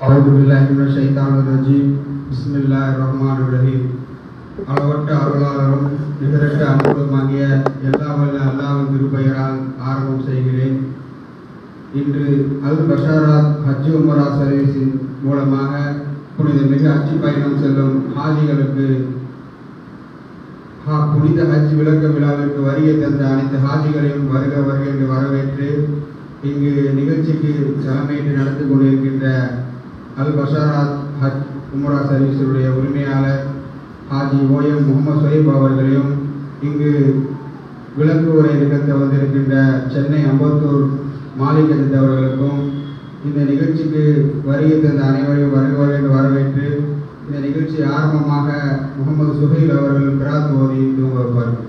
அவுது பில்லாஹி மினஷ் ஷைத்தானிர் ரஜீம். பிஸ்மில்லாஹிர் ரஹ்மானிர் ரஹீம். அளவற்ற அருளாளரும் நிகரற்ற அன்புமாகிய எல்லா வல்ல அல்லாஹ்வின் திருப்பெயரால் ஆரம்பம் செய்கிறேன். இன்று அல் பஷாராத் ஹஜ் உம்ரா சர்வீஸின் மூலமாக புனிதமிகு ஹஜ் பயணம் செல்லும் ஹாஜிகளுக்கு புனித ஹஜ் விளக்க விழாவிற்கு வருகை தந்த அனைத்து ஹாஜிகளையும் வருக வருக என்று வரவேற்று இங்கு நிகழ்ச்சிக்கு தலைமையிட்டு நடந்து கொண்டிருக்கின்ற அல் பஷாராத் ஹஜ் உம்ரா சர்வீஸுடைய உரிமையாளர் ஹாஜி ஓஎம் முகமது சொஹீப் அவர்களையும், இங்கு விளக்கு உரை நிகழ்த்த வந்திருக்கின்ற சென்னை அம்பத்தூர் மாலிக் அஜித் அவர்களுக்கும் இந்த நிகழ்ச்சிக்கு வருகை தந்த அனைவரையும் வருக என்று வரவேற்று இந்த நிகழ்ச்சி ஆரம்பமாக முகமது சுஹைல் அவர்கள் பிராத் மோதி தூங்க வைப்பார்கள்.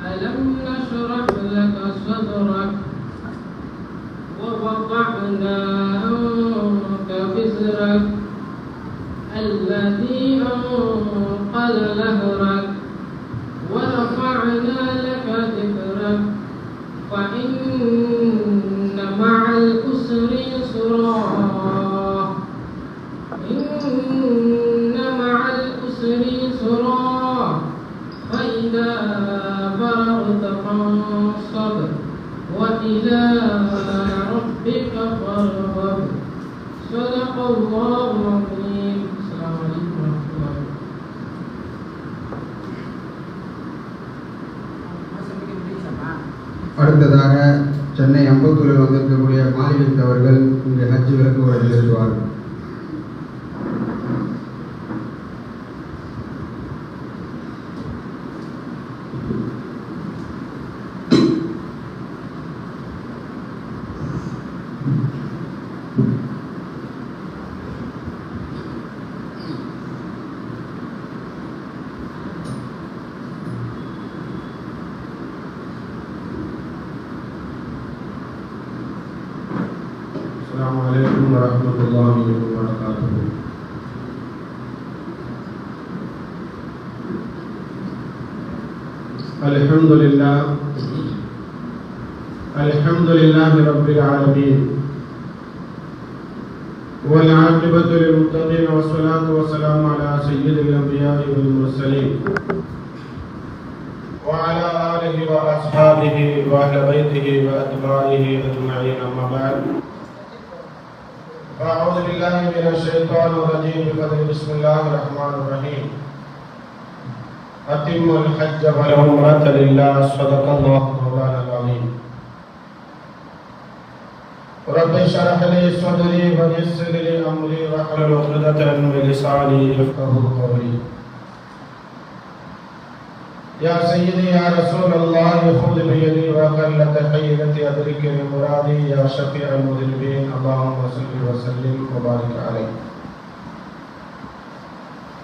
ألم نشرح لك صدرك ووضعنا عنك وزرك الذي أنقض ظهرك ورفعنا لك ذكرك فإن مع العسر يسرا إن مع العسر يسرا فإذا فرغت فانصب وإلى ربك فارغب. صدق الله العظيم. السلام عليكم ورحمة الله. அடுத்ததாக சென்னை அம்பத்தூரில் வந்திருக்கக்கூடிய மாலிக் அவர்கள் இங்கு ஹஜ் விளக்கு உரை நிகழ்த்துவார்கள். السلام عليكم ورحمة الله وبركاته. الحمد لله رب العالمين والعاقبة للمتقين والصلاة والسلام على سيد الأنبياء والمرسلين وعلى آله وأصحابه وأهل بيته وأتباعه أجمعين، أما بعد. أعوذ بالله من الشيطان الرجيم. بسم الله الرحمن الرحيم. أتموا الحج والعمرة لله. صدق الله مولانا العظيم. رب اشرح لي صدري ويسر لي أمري واحلل عقدة من لساني يفقهوا قولي. يا سيدي يا رسول الله خذ بيدي وقلت حيلتي أدركني مرادي يا شفيع المذنبين. اللهم صل وسلم وبارك عليه.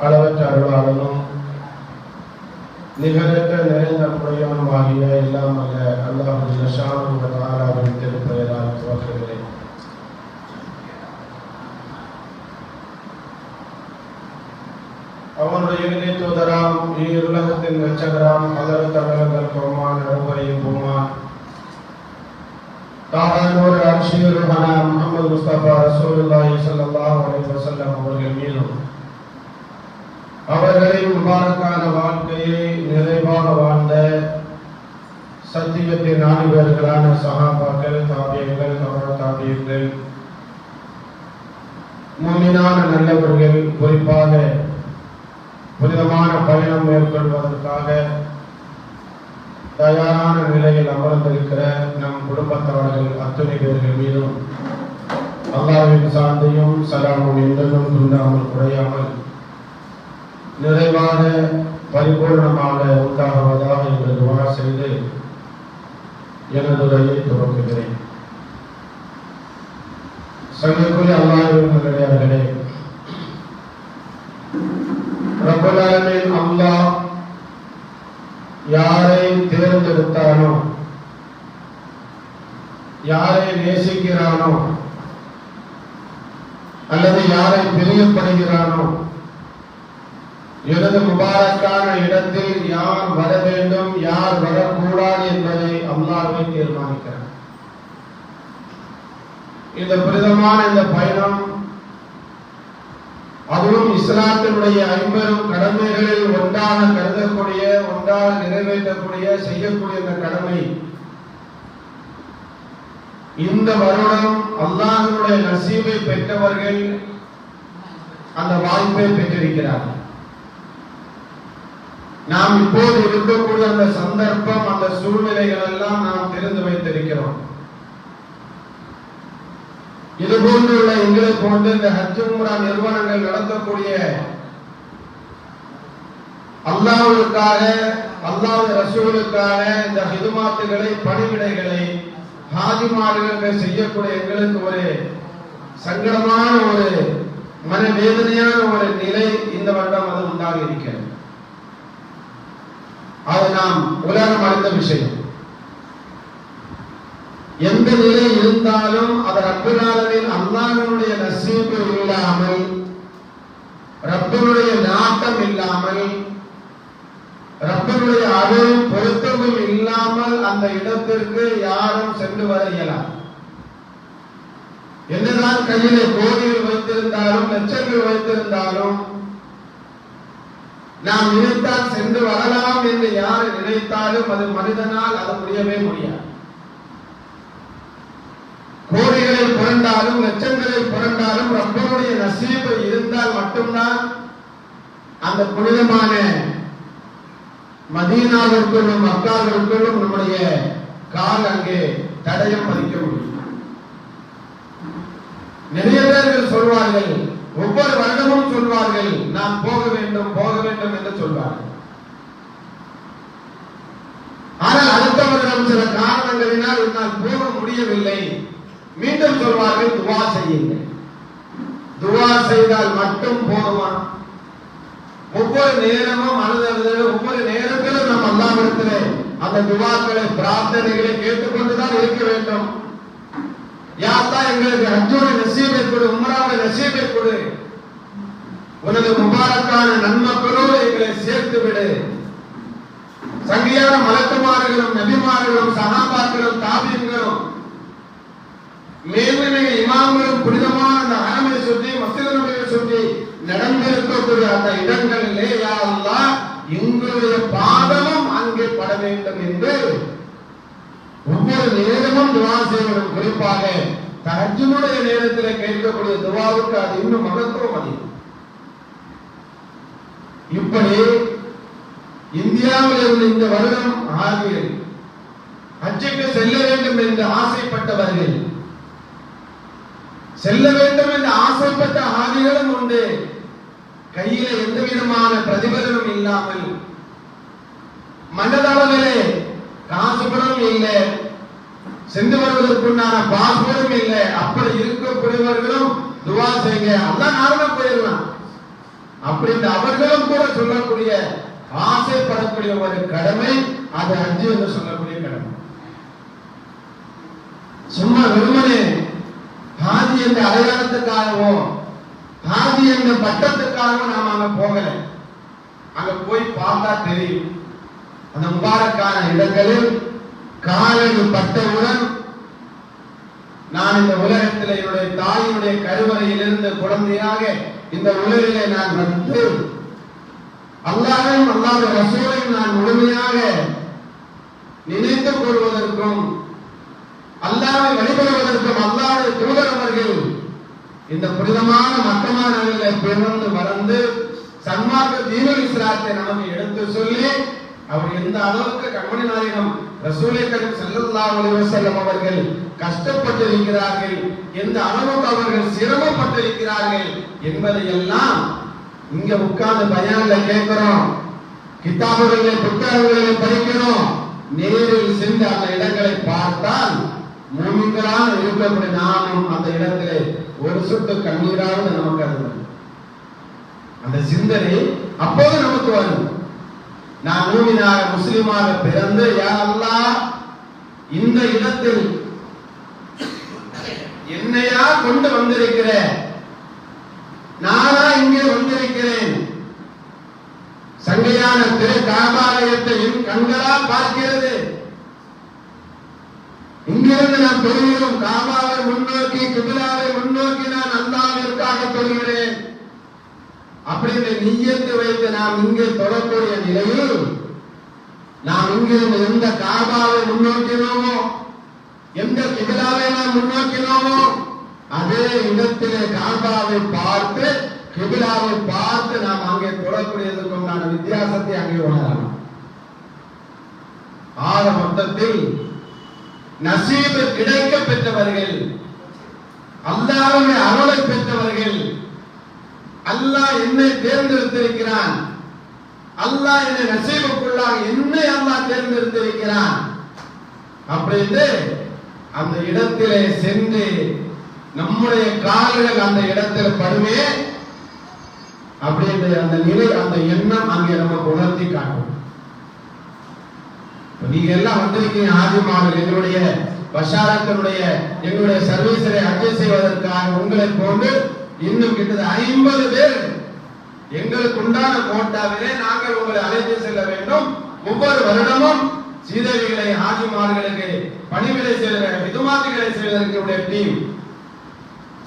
அளவற்ற அருளாளனும் நிகரற்ற நிறைந்த புறையவனுமாகிய எல்லாம் அல்ல அல்லாஹ் ஜல்லஷானஹு வ தஆலாவின் திருப்பெயரால் துவக்குகிறேன். அவனுடைய இறுதி தூதராம் ஈருலகத்தின் நட்சகராம் ஹதரத் அவர்கள் கோமான் அருவரையும் பூமான் தாரானூர் அர்ஷியுல் ரஹ்மான் முஹம்மது முஸ்தபா ரசூலுல்லாஹி ஸல்லல்லாஹு அலைஹி வஸல்லம் அவர்கள் மீதும் அவர்களின் முபாரக்கான வாழ்க்கையை நிறைவாக வாழ்ந்த சத்தியத்தின் ஆணிவர்களான சஹாபாக்கள், தாபியீன்கள், தாபியீன்கள், முஃமினான நல்லவர்கள், குறிப்பாக புனிதமான பயணம் மேற்கொள்வதற்காக தயாரான நிலையில் அமர்ந்திருக்கிற நம் குடும்பத்தவர்கள் அத்துணை பேர்கள் மீதும் அல்லாஹ்வின் சாந்தியும் சலாமும் என்றும் துண்டாமல் குறையாமல் நிறைவாக பரிபூர்ணமாக உண்டாகுவதாக என்று துஆ செய்து எனது உரையை துவக்குகிறேன். சங்கக்குரிய அல்லாஹ்வின் நல்லடியார்களே, அல்லது யாரை பிரியப்படுகிறானோ, எனது முபாரக்கான இடத்தில் யார் வர வேண்டும், யார் வரக்கூடாது என்பதை அல்லாஹ்வே தீர்மானிக்கிறார். இந்த புனிதமான இந்த பயணம், அதுவும் இஸ்லாத்தினுடைய 50 கடமைகளில் ஒன்றாக கருதக்கூடிய, ஒன்றாக நிறைவேற்றக்கூடிய, செய்யக்கூடிய இந்த கடமை, இந்த வருடம் அல்லாஹ்வுடைய நசீபை பெற்றவர்கள் அந்த வாய்ப்பை பெற்றிருக்கிறார்கள். நாம் இப்போது இருக்கக்கூடிய அந்த சந்தர்ப்பம், அந்த சூழ்நிலைகள் எல்லாம் நாம் தெரிந்து வைத்திருக்கிறோம். இது போன்றுள்ள எங்களை போன்று இந்த ஹஜ் உம்ரா நிறுவனங்கள் நடத்தக்கூடிய, அல்லாஹ்வுக்காக, அல்லாஹ் ரசூலுக்காக இந்த ஹிதுமாத்துகளை, பணிவிடைகளை ஹாஜிமார்கள் செய்யக்கூடிய எங்களுக்கு ஒரு சங்கடமான, ஒரு மனவேதனையான ஒரு நிலை இந்த வருடம் அது உண்டாகி இருக்கிறது. அது நாம் உலகம் அறிந்த விஷயம். எந்த நிலை இருந்தாலும் அது ரப்பல் ஆலமீன் அல்லாஹ்வுடைய நசீபு இல்லாமல், ரப்பனுடைய நாட்டம் இல்லாமல், ரப்பனுடைய அருள் பொருத்தமும் இல்லாமல் அந்த இடத்திற்கு யாரும் சென்று வர இயலாது. என்னதான் கையிலே கோடிகள் வைத்திருந்தாலும், லட்சங்கள் வைத்திருந்தாலும், நாம் நினைத்தால் சென்று வரலாம் என்று யார் நினைத்தாலும் அது மனிதனால் அது முடியவே முடியாது. கோடிகளை புரண்டாலும், லட்சங்களை புரண்டாலும், ரப்பனுடைய நசீபு இருந்தால் மட்டும்தான் அந்த புனிதமான மதீனாவிற்குள்ளும் மக்காவிற்குள்ளும் நம்முடைய கால் அங்கே தடயம் பதிக்க முடியும். நிறைய பேர்கள் சொல்வார்கள், ஒவ்வொரு வருடமும் சொல்வார்கள், நாம் போக வேண்டும், போக வேண்டும் என்று சொல்வார்கள். ஆனால் அடுத்த வருடம் சில காரணங்களினால் என்னால் போக முடியவில்லை. மீண்டும் சொல்வார்கள், துவா செய்யுங்கள். துவா செய்தால் மட்டும் போதுமா? ஒவ்வொரு நேரமும் ஒவ்வொரு நேரத்திலும் நாம் அல்லாஹ்விடத்திலே அந்த துவாக்களை, பிரார்த்தனைகளை கேட்டுக்கொண்டுதான் இருக்க வேண்டும். யா அல்லாஹ், எங்களுக்கு ஹஜ்ஜுடைய நசீபை கொடு, உம்ராவுடைய நசீபை கொடு, உனது முபாரக்கான நன்மக்களோடு எங்களை சேர்த்து விடு. சங்கியான மலக்குமார்களும், நபிமார்களும், சஹாபாக்களும், தாபீன்களும், மேல்நிலை இமாம்களும் புனிதமான அந்த ஹரமை சுற்றி, மஸ்ஜித் நபவியை சுற்றி நடந்திருக்கக்கூடிய அந்த இடங்களிலே யா அல்லாஹ் எங்களுடைய பாதமும் அங்கே பட வேண்டும் என்று ஒவ்வொரு நேரமும் துவா செய்வதும், குறிப்பாக தஹஜ்ஜுடைய நேரத்தில் கேட்கக்கூடிய துவாவுக்கு அது இன்னும் மகத்துவம் அதிகம். இப்படி இந்தியாவில் இருந்து இந்த வருடம் ஆகிய ஹஜ்ஜுக்கு செல்ல வேண்டும் என்று ஆசைப்பட்டவர்கள், செல்ல வேண்டும் என்று ஆசைப்பட்ட ஆதிகளும் உண்டு. கையில எந்த விதமான பிரதிபலனும் இல்லாமல், மனதளவிலே காசு பணம் இல்லை, சென்று வருவதற்குண்டான பாஸ்போர்டும் இல்லை. அப்படி இருக்கக்கூடியவர்களும் துவா செய்ய, அல்லாஹ் நார்மலா போயிடலாம் அப்படின்னு அவர்களும் கூட சொல்லக்கூடிய, ஆசைப்படக்கூடிய ஒரு கடமை அது ஹஜ் என்று சொல்லக்கூடிய கடமை. சும்மா வெறுமனே ஹாஜி என்ற அடையாளத்துக்காகவோ, ஹாஜி என்ற பட்டத்துக்காகவோ நாம் அங்க போகல. அங்க போய் பார்த்தா தெரியும், அந்த முபாரக்கான இடங்களில் காலடி பட்டவுடன், நான் இந்த உலகத்தில் என்னுடைய தாயினுடைய கருவறையிலிருந்து குழந்தையாக இந்த உலகிலே நான் வந்து அல்லாஹ்வையும் அல்லாஹ்வுடைய ரசூலையும் நான் முழுமையாக நினைத்துக் கொள்வதற்கும், அல்லாஹ்வை வழிபடுவதற்கும் அல்லாஹ்வுடைய தூதர் அவர்கள் இந்த புனிதமான மக்கமான நாளில் பிறந்து வளர்ந்து சன்மார்க்க தீனுல் இஸ்லாத்தை நமக்கு எடுத்து சொல்லி, அவர் எந்த அளவுக்கு கண்மணி நாயகம் ரசூலை கரீம் ஸல்லல்லாஹு அலைஹி வஸல்லம் அவர்கள் கஷ்டப்பட்டிருக்கிறார்கள், எந்த அளவுக்கு அவர்கள் சிரமப்பட்டிருக்கிறார்கள் என்பதை எல்லாம் இங்க உட்கார்ந்து பயான்ல கேட்கிறோம், கிதாபுகளிலே புத்தகங்களிலே படிக்கிறோம். நேரில் சென்று அந்த இடங்களை பார்த்தால் மூமின்களாக இருக்கக்கூடிய நாமும் அந்த இடத்திலே ஒரு சொட்டு கண்ணீராவது நமக்கு அது வரும். அந்த சிந்தனை அப்போது நமக்கு வரும். நான் மூமினாக முஸ்லிமாக பிறந்து, யா அல்லாஹ் இந்த இடத்தில் என்னையா கொண்டு வந்திருக்கிற, நானா இங்கே வந்திருக்கிறேன். சங்கையான திரு காபாலயத்தை என் கண்களால் பார்க்கிறது. இங்கிருந்து நான் தொழுகிறோம். காபாவை முன்னோக்கி, கிபிலாவை முன்னோக்கி நான் அல்லாஹ்விற்காக தொழுகிறேன் அப்படின்னு நிய்யத்து வைத்து நாம் இங்கே தொழக்கூடிய நிலையில் நாம் இங்கிருந்து எந்த காபாவை முன்னோக்கினோமோ, எந்த கிபிலாவை நாம் முன்னோக்கினோமோ, அதே இடத்திலே காபாவை பார்த்து, கிபிலாவை பார்த்து நாம் அங்கே தொழக்கூடியதற்கு உண்டான வித்தியாசத்தை அங்கே உணரலாம். ஆக மொத்தத்தில் நசீபு கிடைக்க பெற்றவர்கள், அல்லாஹ்வுடைய அருளை பெற்றவர்கள், அல்லாஹ் என்னை தேர்ந்தெடுத்திருக்கிறான், அல்லாஹ் என்னை நசீபுக்குள்ளாக என்னை அல்லாஹ் தேர்ந்தெடுத்திருக்கிறான் அப்படின்னு அந்த இடத்திலே சென்று நம்முடைய கால்கள் அந்த இடத்தில் படுமே அப்படின்ற அந்த நிலை, அந்த எண்ணம் அங்கே நமக்கு உணர்த்தி காட்டும். நீங்க எல்லாம் வந்திருக்கீங்க ஆதிமார்கள், எங்களுடைய பஷாரத்தினுடைய எங்களுடைய சர்வீஸரை அட்ஜஸ்ட் செய்வதற்காக உங்களை போன்று இன்னும் கிட்டத்தட்ட 50 பேர் எங்களுக்கு உண்டான கோட்டாவிலே நாங்கள் உங்களை அழைத்து செல்ல வேண்டும். ஒவ்வொரு வருடமும் சீதவிகளை ஆதிமார்களுக்கு பணிவிடை செய்கிற விதுமாதிகளை செய்வதற்கு டீம்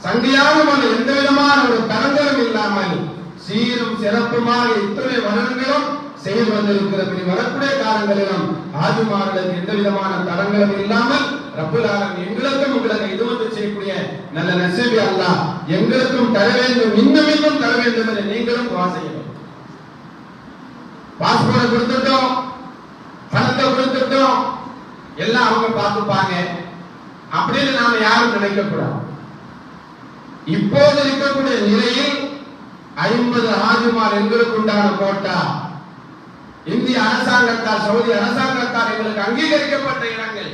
சங்கையான எந்த விதமான ஒரு தரங்களும் இல்லாமல் சீரும் சிறப்புமாக இத்தனை வருடங்களும் செய்து வந்திருக்கிறது. வரக்கூடிய காலங்களிலும் ஆதிமார்களுக்கு எந்த விதமான தடங்களும் இல்லாமல் ரப்புல் ஆலமீன் எங்களுக்கும் உங்களுக்கு இது வந்து செய்யக்கூடிய நல்ல நசீபை அல்லாஹ் எங்களுக்கும் தர வேண்டும், இன்னும் இன்னும் தர வேண்டும் என்று நீங்களும் துஆ செய்யணும். பாஸ்போர்ட் கொடுத்துட்டோம், பணத்தை கொடுத்துட்டோம், எல்லாம் அவங்க பார்த்துப்பாங்க அப்படின்னு நாம யாரும் நினைக்க கூடாது. இப்போது இருக்கக்கூடிய நிலையில் 50 ஆதிமார் எங்களுக்கு உண்டான கோட்டா இந்திய அரசாங்கத்தால், சவுதி அரசாங்கத்தால் எங்களுக்கு அங்கீகரிக்கப்பட்ட இடங்கள்.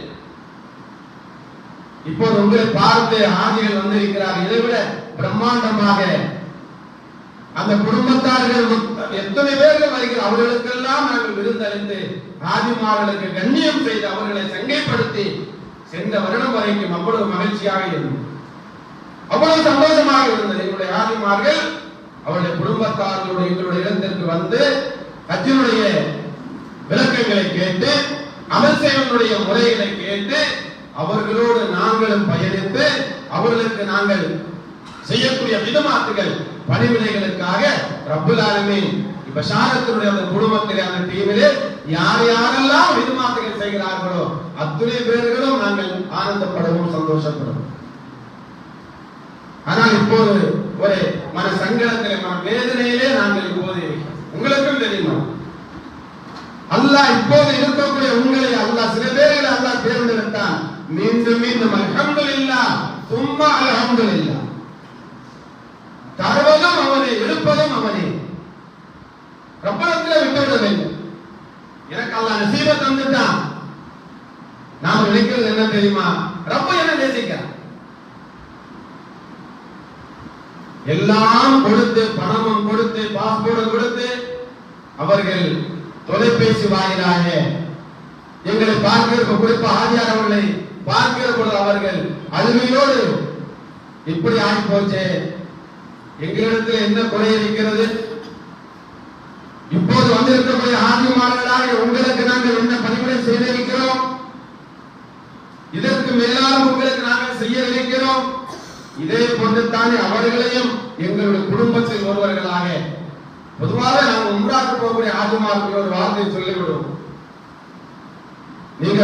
இப்போது உங்களை பார்த்து ஆதிகள் வந்திருக்கிறார். இதைவிட பிரம்மாண்டமாக அந்த குடும்பத்தார்கள் எத்தனை பேர்கள் வருகிற அவர்களுக்கெல்லாம் நாங்கள் விருந்தளித்து ஆதிமார்களுக்கு கண்ணியம் செய்து அவர்களை சங்கைப்படுத்தி சென்ற வருடம் வரைக்கும் அவ்வளவு மகிழ்ச்சியாக இருந்தது, அவ்வளவு சந்தோஷமாக இருந்தது. எங்களுடைய ஆதிமார்கள் அவருடைய குடும்பத்தார்களுடைய எங்களுடைய இடத்திற்கு வந்து ஹஜ்ஜினுடைய விளக்கங்களை கேட்டு, அமல் செய்வதனுடைய முறைகளை கேட்டு, அவர்களோடு நாங்களும் பயணித்து அவர்களுக்கு நாங்கள் செய்யக்கூடிய விதமாத்துகள் பணிவிடைகளுக்காக ரப்புல் ஆலமீன் பஷாரத்தினுடைய அந்த குடும்பத்திலே அந்த டீமிலே யார் யாரெல்லாம் விதமாத்துகள் செய்கிறார்களோ அத்துணை பேர்களும் நாங்கள் ஆனந்தப்படவும் சந்தோஷப்படவும். ஆனால் இப்போது ஒரு மன சங்கடத்திலே, மன வேதனையிலே நாங்கள் இப்போது உங்களுக்கும் தெரியுமா, அல்லாஹ் இப்போது இருக்கக்கூடிய உங்களை அல்லாஹ் சில பேர்களை அல்லாஹ் தேர்ந்தெடுத்தான். மீண்டும் மீண்டும் அல்ஹம்துலில்லாஹ் சும்மா அல்ஹம்துலில்லாஹ். தருவதும் அவனே, எடுப்பதும் அவனே. ரப்பரத்திலே விட்டுவிட வேண்டும். எனக்கு அல்லாஹ் நசீபை தந்துட்டான். நாம் நினைக்கிறது என்ன தெரியுமா, ரப்ப என்ன நேசிக்கிறான். எல்லாம் கொடுத்து, பணமும் கொடுத்து, பாஸ்போர்ட் கொடுத்து, அவர்கள் தொலைபேசி வாயிலாக எங்களை பார்க்கிற குறிப்பா ஆதியார் அவர்களை பார்க்கிற பொழுது அவர்கள் அழுகையோடு இப்படி ஆகி போச்சு, எங்களிடத்தில் என்ன குறை இருக்கிறது, இப்போது வந்திருக்கக்கூடிய ஆதிமார்களாக உங்களுக்கு நாங்கள் என்ன பணிவிடை செய்திருக்கிறோம், இதற்கு மேலாக உங்களுக்கு நாங்கள் செய்ய இருக்கிறோம். இதே போன்று தானே அவர்களையும் எங்களுடைய குடும்பத்தில் ஒருவர்களாக பொதுவாக நாங்கள் உம்ராக்கு போகக்கூடிய ஆதிமாருக்கு ஒரு வார்த்தை சொல்லிவிடுவோம். நீங்க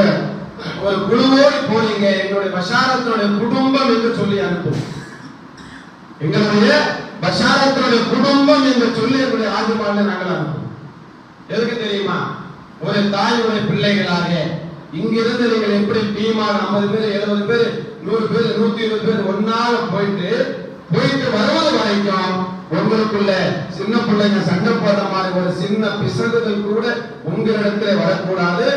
ஒரு குழுவோடு போனீங்க, எங்களுடைய பஷாரத்தினுடைய குடும்பம் என்று சொல்லி அனுப்பும். எங்களுடைய பஷாரத்தினுடைய குடும்பம் என்று சொல்லி எங்களுடைய ஆதிமாரில் நாங்கள் அனுப்பும். எதுக்கு தெரியுமா, ஒரு தாயுடைய பிள்ளைகளாக இங்கிருந்து நீங்கள் எப்படி டீமாக 50 பேர் 70 பேர் 100 பேர் 120 பேர் ஒன்னாக போயிட்டு வருவது வரைக்கும் உங்களுக்குள்ள சின்ன பிள்ளைங்க சண்டை போடுற மாதிரி ஒரு சின்ன பிசகுதல் கூட உங்களிடத்திலே வரக்கூடாது.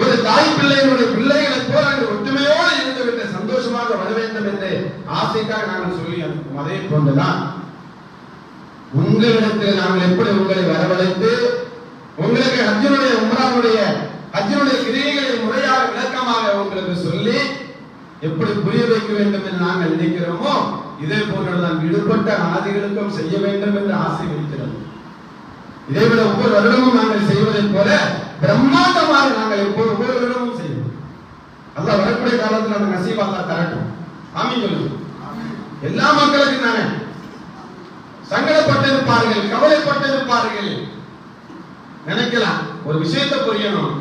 ஒரு தாய் பிள்ளைகளுடைய பிள்ளைகளை போல ஒற்றுமையோடு இருந்துவிட்டு சந்தோஷமாக வர வேண்டும் என்று ஆசைக்காக நாங்கள் சொல்லி அனுப்புவோம். அதே போன்றுதான் உங்களிடத்தில் நாங்கள் எப்படி உங்களை வரவழைத்து உங்களுக்கு ஹஜ்ஜினுடைய உம்ராவுடைய ஹஜ்ஜினுடைய கிரியைகளை முறையாக விளக்கமாக உங்களுக்கு சொல்லி எப்படி புரிய வைக்க வேண்டும் என்று நாங்கள் நினைக்கிறோமோ, இதே போன்றுதான் விடுபட்ட ஆதிகளுக்கும் செய்ய வேண்டும் என்று ஆசை வைக்கிறது. இதைவிட ஒவ்வொரு வருடமும் நாங்கள் செய்வதைப் போல பிரம்மாண்டமாக நாங்கள் ஒவ்வொரு வருடமும் செய்வோம். அல்லாஹ் வரக்கூடிய காலத்தில் அந்த நசீப் அல்லாஹ் தரட்டும். ஆமீன் சொல்லுங்க. எல்லா மக்களுக்கும் நானே சங்கடப்பட்டிருப்பார்கள், கவலைப்பட்டிருப்பார்கள். நினைக்கலாம் ஒரு விஷயத்தை புரியணும்.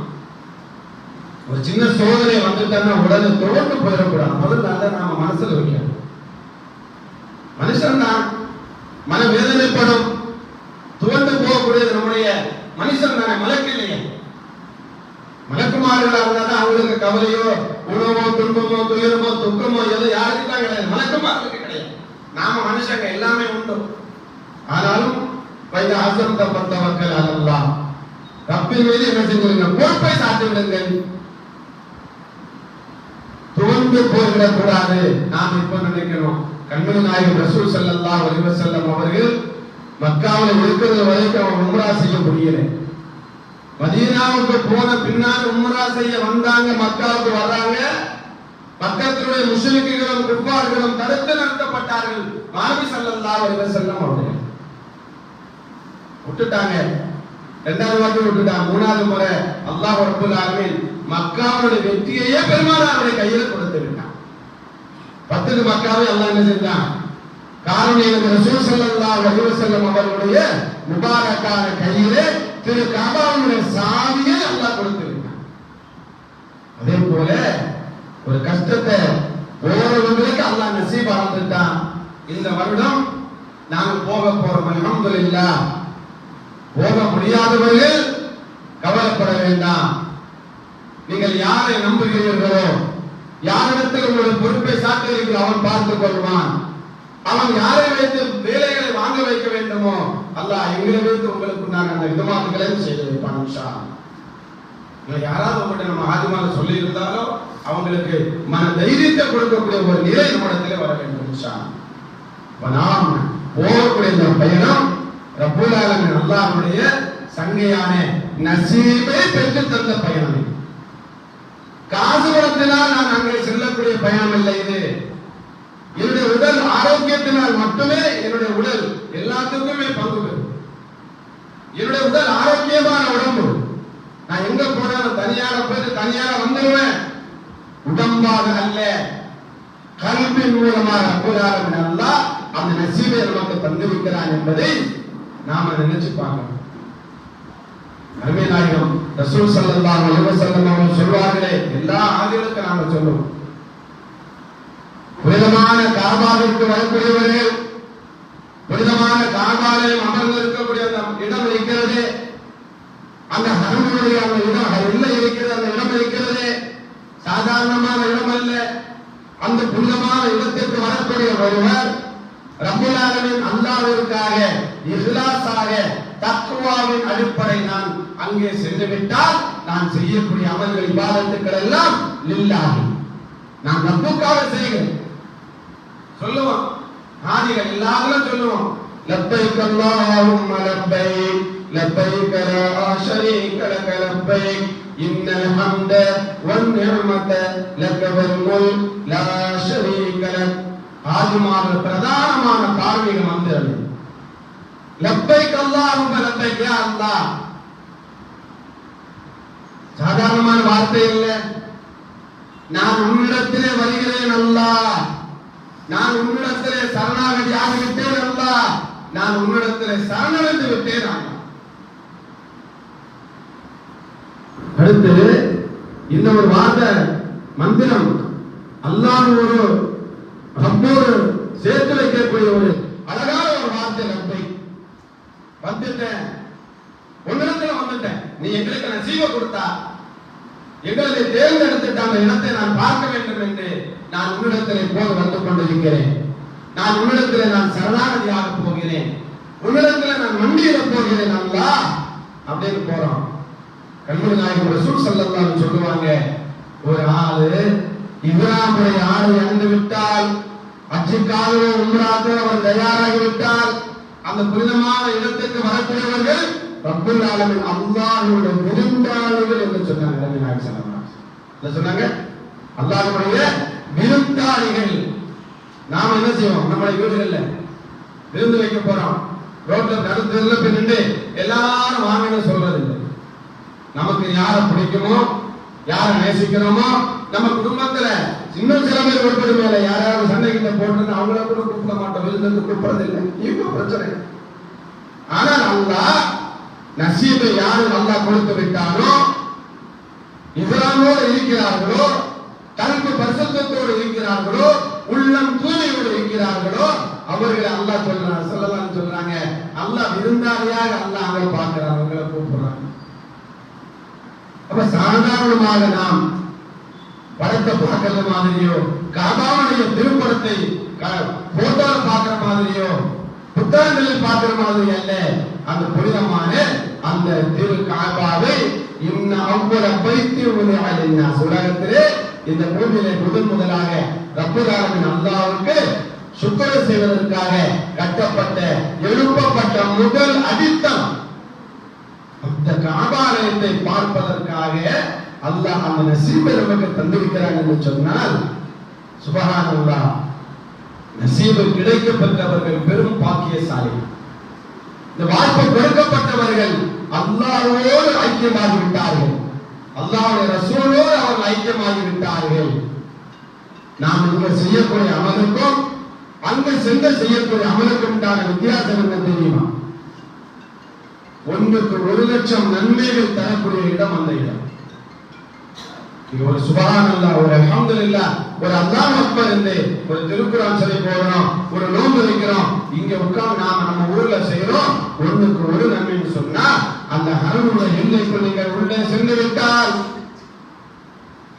ஒரு சின்ன சோதனை வந்துட்டா உடனே தோண்டு போயிடக்கூடாது. முதல்ல அதை நாம மனசுல வைக்கணும். மனுஷன் தான் மனவேதனைப்படும், துவண்டு போகக்கூடியது நம்முடைய மனுஷன் தானே, மலக்கு இல்லையே. மலக்குமார்களாக இருந்தால் அவங்களுக்கு கவலையோ உணவோ துன்பமோ துயரமோ துக்கமோ ஏதோ யாருக்கு தான் கிடையாது, மலக்குமார்களுக்கு கிடையாது. நாம மனுஷங்க எல்லாமே உண்டு. ஆனாலும் வைத்த ஆசம் தப்பத்தவர்கள் அல்லா ரப்பின் மீது என்ன செஞ்சிருங்க, பொறுப்பை சாட்டி விடுங்கள். துவண்டு போய்விடக் கூடாது. நாம் இப்ப நினைக்கணும், கண்மணி நாயகம் ரசூல் ஸல்லல்லாஹு அலைஹி வஸல்லம் அவர்கள் மக்காவில் இருக்கிறது வரைக்கும் அவங்க உம்ரா செய்ய முடியல. மதீனாவுக்கு போன பின்னால் உம்ரா செய்ய வந்தாங்க, மக்காவுக்கு வர்றாங்க. பக்கத்திலுடைய முஸ்லிம்களும் குஃபார்களும் தடுத்து நிறுத்தப்பட்டார்கள். நபி ஸல்லல்லாஹு அலைஹி வஸல்லம் அவர்கள் விட்டுட்டாங்க. இரண்டாவது வாட்டி விட்டுட்டாங்க. மூணாவது முறை அல்லாஹ் ரப்பல் ஆலமீன் மக்காவுடைய வெற்றியையே பெருமானாருடைய கையில கொடுத்து விட்டான். 10 மக்காவை அல்லாஹ் என்ன செஞ்சான், காரணம் ரசூல் ஸல்லல்லாஹு அலைஹி வஸல்லம் அவர்களுடைய முபாரக்கான கையிலே திரு கஅபாவுடைய சாவியை அல்லாஹ் கொடுத்து விட்டான். அதே போல ஒரு கஷ்டத்தை ஓரவங்களுக்கு அல்லாஹ் நசீப் ஆக்கிட்டான். இந்த வருடம் நாங்கள் போக போறோம், அல்ஹம்துலில்லாஹ். போக முடியாதவர்கள் கவலைப்பட வேண்டாம். நீங்கள் யாரை நம்புகிறீர்களோ, யாரிடத்தில் உங்களுடைய பொறுப்பை சாட்டுகிறீர்களோ அவன் பார்த்துக் கொள்வான். அவன் யாரை வைத்து வேலைகளை வாங்க வைக்க வேண்டுமோ அல்லாஹ் எங்களை வைத்து உங்களுக்கு நான் அந்த விதமாத்துகளையும் செய்து வைப்பான். இன்ஷா அல்லாஹ். யாராவது உங்கள்கிட்ட நம்ம ஆதிமால சொல்லி இருந்தாலோ அவங்களுக்கு மன தைரியத்தை கொடுக்கக்கூடிய ஒரு நிலை நம்மிடத்திலே வர வேண்டும். இன்ஷா அல்லாஹ். நாம் போகக்கூடிய இந்த பயணம் ரப்பல் ஆலமீன் அல்லாஹ்வுடைய சங்கையான நசீபை பெற்று தந்த பயணம். காசு பணத்தினால் நான் அங்கே செல்லக்கூடிய பயணம் இல்லை. இது என்னுடைய உடல் ஆரோக்கியத்தினால் மட்டுமே என்னுடைய உடல் எல்லாத்துக்குமே பங்கு பெறும். என்னுடைய உடல் ஆரோக்கியமான உடம்பு. நான் எங்க போனாலும் தனியாக போய் தனியாக வந்துடுவேன். உடம்பாக அல்ல, கல்வின் மூலமாக ரப்பல் ஆலமீன் அல்லாஹ் அந்த நசீபை நமக்கு தந்திருக்கிறான் என்பதை நாம நினைச்சு பார்க்கணும். அருமை நாயகம் ரசூல் ஸல்லல்லாஹு அலைஹி வஸல்லம் அவர்கள் சொல்வார்களே, எல்லா ஆதிகளுக்கும் நாம சொல்லுவோம், புனிதமான காபாவிற்கு வரக்கூடியவர்கள், புனிதமான காபாலயம் அமர்ந்திருக்கக்கூடிய அந்த இடம் இருக்கிறது, அந்த ஹரமுடைய அந்த இடம் இல்லை இருக்கிறது, அந்த இடம் இருக்கிறது சாதாரணமான இடம் அல்ல. அந்த புனிதமான இடத்திற்கு வரக்கூடிய ஒருவர் ரப்பல் ஆலமீன் அல்லாஹ்விற்காக இஹ்லாஸாக தக்வாவின் அடிப்படை நான் அங்கே சென்று விட்டால் நான் செய்யக்கூடிய அமல்கள் இபாதத்துக்கள் எல்லாம் லில்லாஹி, நான் ரப்புக்காக செய்கிறேன் சொல்லுவோம். ஆதிகள் எல்லாரும் சொல்லுவோம், லப்பைக் அல்லாஹும்ம லப்பைக் லப்பைக் லா ஷரீக லக லப்பைக் இன்னல் ஹம்த வன் நிஅமத லக வல் முல்க் லா ஷரீக லக். ஆதிமார்கள் பிரதானமான தார்மீக மந்திரம் லப்பைக் அல்லாஹும்ம லப்பைக். யா அல்லாஹ் சாதாரணமான வார்த்தை இல்லை. நான் உன்னிடத்திலே வருகிறேன் அல்லாஹ், நான் உன்னிடத்திலே சரணாகதி ஆகிவிட்டேன் அல்லாஹ், நான் உன்னிடத்திலே சரணடைந்து விட்டேன் அல்லாஹ். அடுத்து இந்த ஒரு வார்த்தை மந்திரம் அல்லாஹ் ஒரு ரப்போடு சேர்த்து வைக்கக்கூடிய ஒரு அழகான ஒரு வார்த்தை. லப்பை வந்துட்டேன், உன்னிடத்துல வந்துட்டேன், நீ எங்களுக்கு நசீப கொடுத்தா, எங்களை தேர்ந்தெடுத்துட்டு அந்த இடத்தை நான் பார்க்க வேண்டும் என்று நான் உன்னிடத்திலே போக வந்து கொண்டிருக்கிறேன். நான் உன்னிடத்திலே நான் சரணாகதியாக போகிறேன், உன்னிடத்திலே நான் மண்டியிட போகிறேன் அல்லாஹ் அப்படின்னு போறோம். கண்மணி நாயகம் ரசூல் ஸல்லல்லாஹு அலைஹி சொல்லுவாங்க, ஒரு ஆளு இஹ்ராமுடைய ஆடை அணிந்து விட்டால், ஹஜ்ஜுக்காக உம்ராக்கு அவர் தயாராகி விட்டால், அந்த புனிதமான இடத்துக்கு வரக்கூடியவர்கள் ரப்பல் ஆலமீன் அல்லாஹ்வுடைய விருந்தாளிகள் என்று சொன்னாங்க. நபி நாயகம் ஸல்லல்லாஹு அலைஹி வஸல்லம் சொன்னாங்க, அல்லாஹ்வுடைய விருந்தாளிகள். நாம என்ன செய்வோம்? நம்மளை வீடுகள்ல விருந்து வைக்க போறோம், ரோட்ல நடுத்தருல போய் நின்று எல்லாரும் வாங்கன்னு சொல்றது இல்லை. நமக்கு யாரை பிடிக்குமோ, யாரை நேசிக்கிறோமோ, நம்ம குடும்பத்துல இன்னும் சில பேர் ஒருபடி மேல யாராவது சண்டை கிட்ட போட்டு அவங்கள கூட கூப்பிட மாட்டோம், விருந்துக்கு கூப்பிடுறது இல்லை. இப்போ பிரச்சனை. ஆனால் அல்லாஹ் நசீபை யாரு அல்லாஹ் கொடுத்து விட்டானோ, இஸ்லாமோடு இருக்கிறார்களோ, கல்வி பரிசுத்தத்தோடு இருக்கிறார்களோ, உள்ளம் தூய்மையோடு இருக்கிறார்களோ, அவர்களை அல்லாஹ் சொல்றாங்க, ஸல்லல்லாஹு சொல்றாங்க, அல்லாஹ் விருந்தாளியாக அல்லாஹ் அங்க பார்க்கிறாங்க, அவங்களை கூப்பிடுறாங்க. அப்ப சாதாரணமாக நாம் படத்தை பார்க்கறது மாதிரியோ, காபாவுடைய திருப்படத்தை போட்டோல பார்க்கிற மாதிரியோ, புத்தகங்களில் பார்க்கிற மாதிரி அல்ல. அந்த புனிதமான அந்த திரு காபாவை இன்ன அவ்வள பைத்தி உலகினா உலகத்திலே இந்த பூமியிலே முதலாக ரப்பல் ஆலமீன் அல்லாஹ்வுக்கு சுக்ர் செய்வதற்காக கட்டப்பட்ட எழுப்பப்பட்ட முதல் அடித்தளம் அந்த காபாலயத்தை பார்ப்பதற்காக அல்லாஹ் அந்த நசீபை நமக்கு தந்திருக்கிறான் என்று சொன்னால் சுப்ஹானல்லாஹ், நசீபு கிடைக்கப்பட்டவர்கள் பெரும் பாக்கியசாலி. இந்த வாய்ப்பு கொடுக்கப்பட்டவர்கள் அல்லாஹ்வோடு ஐக்கியமாகி விட்டார்கள், அல்லாஹ்வுடைய ரசூலோடு அவர்கள் ஐக்கியமாகி விட்டார்கள். நாம் இங்க செய்யக்கூடிய அமலுக்கும் அங்கு சென்று செய்யக்கூடிய அமலுக்கும் உண்டான வித்தியாசம் என்ன தெரியுமா? 1,00,000 நன்மைகள் தரக்கூடிய இடம் அந்த இடம். இது ஒரு சுப்ஹானல்லாஹ், ஒரு அல்ஹம்துலில்லாஹ், ஒரு அல்லாஹ் அக்பர் என்று ஒரு திருக்குர்ஆன் சொல்லி போறோம், ஒரு நோன்பு வைக்கிறோம், இங்க உட்கார்ந்து நாம நம்ம ஊர்ல செய்யறோம், 1க்கு 1 நன்மைன்னு சொன்னா அந்த ஹரமுடைய எல்லைக்குள் நீங்கள் உள்ளே சென்று விட்டால்,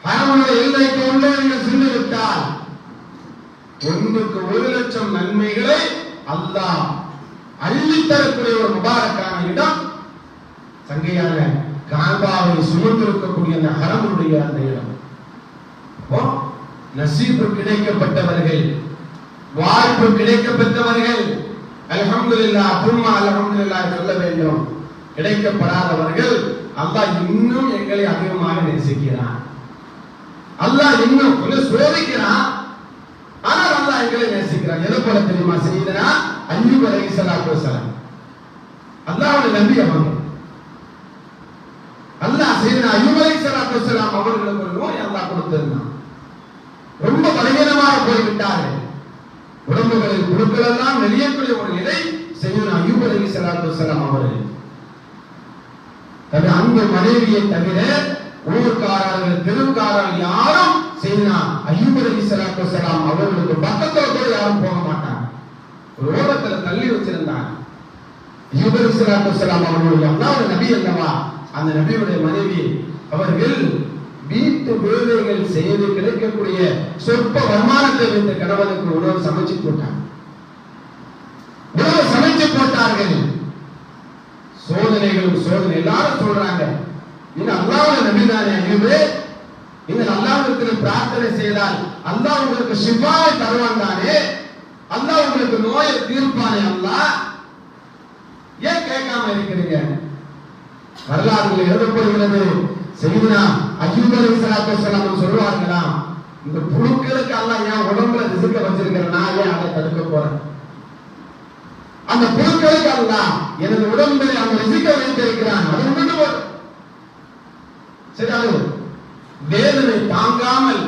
ஹரமுடைய எல்லைக்கு உள்ளே நீங்கள் சென்று விட்டால் 1க்கு 1,00,000 நன்மைகளை அல்லாஹ் அள்ளித்தரக்கூடிய ஒரு முபாரக்கான இடம் சங்கையான காபாவை சுமந்திருக்கக்கூடிய அந்த ஹரமுடைய அந்த இடம். அப்போ நசீபு கிடைக்கப்பட்டவர்கள், வாய்ப்பு கிடைக்கப்பட்டவர்கள் அல்ஹம்துலில்லாஹ் தும்மா அல்ஹம்துலில்லாஹ் சொல்ல வேண்டும். கிடைக்கப்படாதவர்கள் அல்லாஹ் இன்னும் எங்களை அதிகமாக நேசிக்கிறான், அல்லாஹ் இன்னும் கொஞ்சம் சோதிக்கிறான், ஆனால் அல்லாஹ் எங்களை நேசிக்கிறான். எதை போல தெரியுமா? செய்தனா அய்யூப் அலைஹிஸ்ஸலாத்து வஸலாம், அல்லாஹ்வுடைய நபி அவங்க. அல்லாஹ் செய்தனா அய்யூப் அலைஹிஸ்ஸலாத்து வஸலாம் அவர்களுக்கு ஒரு நோய் அல்லாஹ் கொடுத்திருந்தான். ரொம்ப பலவீனமாக போய்விட்டார்கள், உடம்புகளில் புழுக்கள் எல்லாம் வெளியேறக்கூடிய ஒரு நிலை செய்தனா அய்யூப் அலைஹிஸ்ஸலாத்து வஸலாம் அவர்கள். தன் அன்பு மனைவியை தவிர ஊர்க்காரர்கள் தெருக்காரர்கள் யாரும் செய்தனா அய்யூப் அலைஹிஸ்ஸலாத்து வஸலாம் அவர்களுக்கு பக்கத்துல கூட யாரும் போக மாட்டாங்க, ஒரு ஓரத்துல தள்ளி வச்சிருந்தாங்க. அய்யூப் அலைஹிஸ்ஸலாத்து வஸலாம் அவர்களுடைய அல்லாஹ்வுடைய நபி அல்லவா, அந்த நபியுடைய மனைவி அவர்கள் வீட்டு வேலைகள் செய்து கிடைக்கக்கூடிய சொற்ப வருமானத்தை வைத்த கணவனுக்கு உணவு சமைச்சு போட்டாங்க, உணவு சமைச்சு போட்டார்கள். சோதனைகளும் சோதனை எல்லாரும் சொல்றாங்க, இது அல்லாஹ்வுடைய நபி தானே அய்யூபே, இந்த அல்லாஹ்விற்கு பிரார்த்தனை செய்தால் அல்லாஹ் உங்களுக்கு ஷிஃபாவை தருவான் தானே, அல்லாஹ் உங்களுக்கு நோயை தீர்ப்பானே, அல்லாஹ் ஏன் கேட்காம இருக்கிறீங்க? வரலாறுகள் எழுதப்படுகிறது, செய்தனா அய்யூப் அலைஹிஸ்ஸலாத்து வஸலாம் சொல்வார்களாம், இந்த புழுக்களுக்கு அல்லாஹ் ஏன் உடம்புல ரிஸ்க வச்சிருக்கிறேன், நான் ஏன் அதை தடுக்க போறேன்? அந்த புழுக்களுக்கு அல்லாஹ் எனது உடம்பில் அந்த ரிஸ்க வைத்திருக்கிறான், அது விட்டு போ. சரி, அது வேதனை தாங்காமல்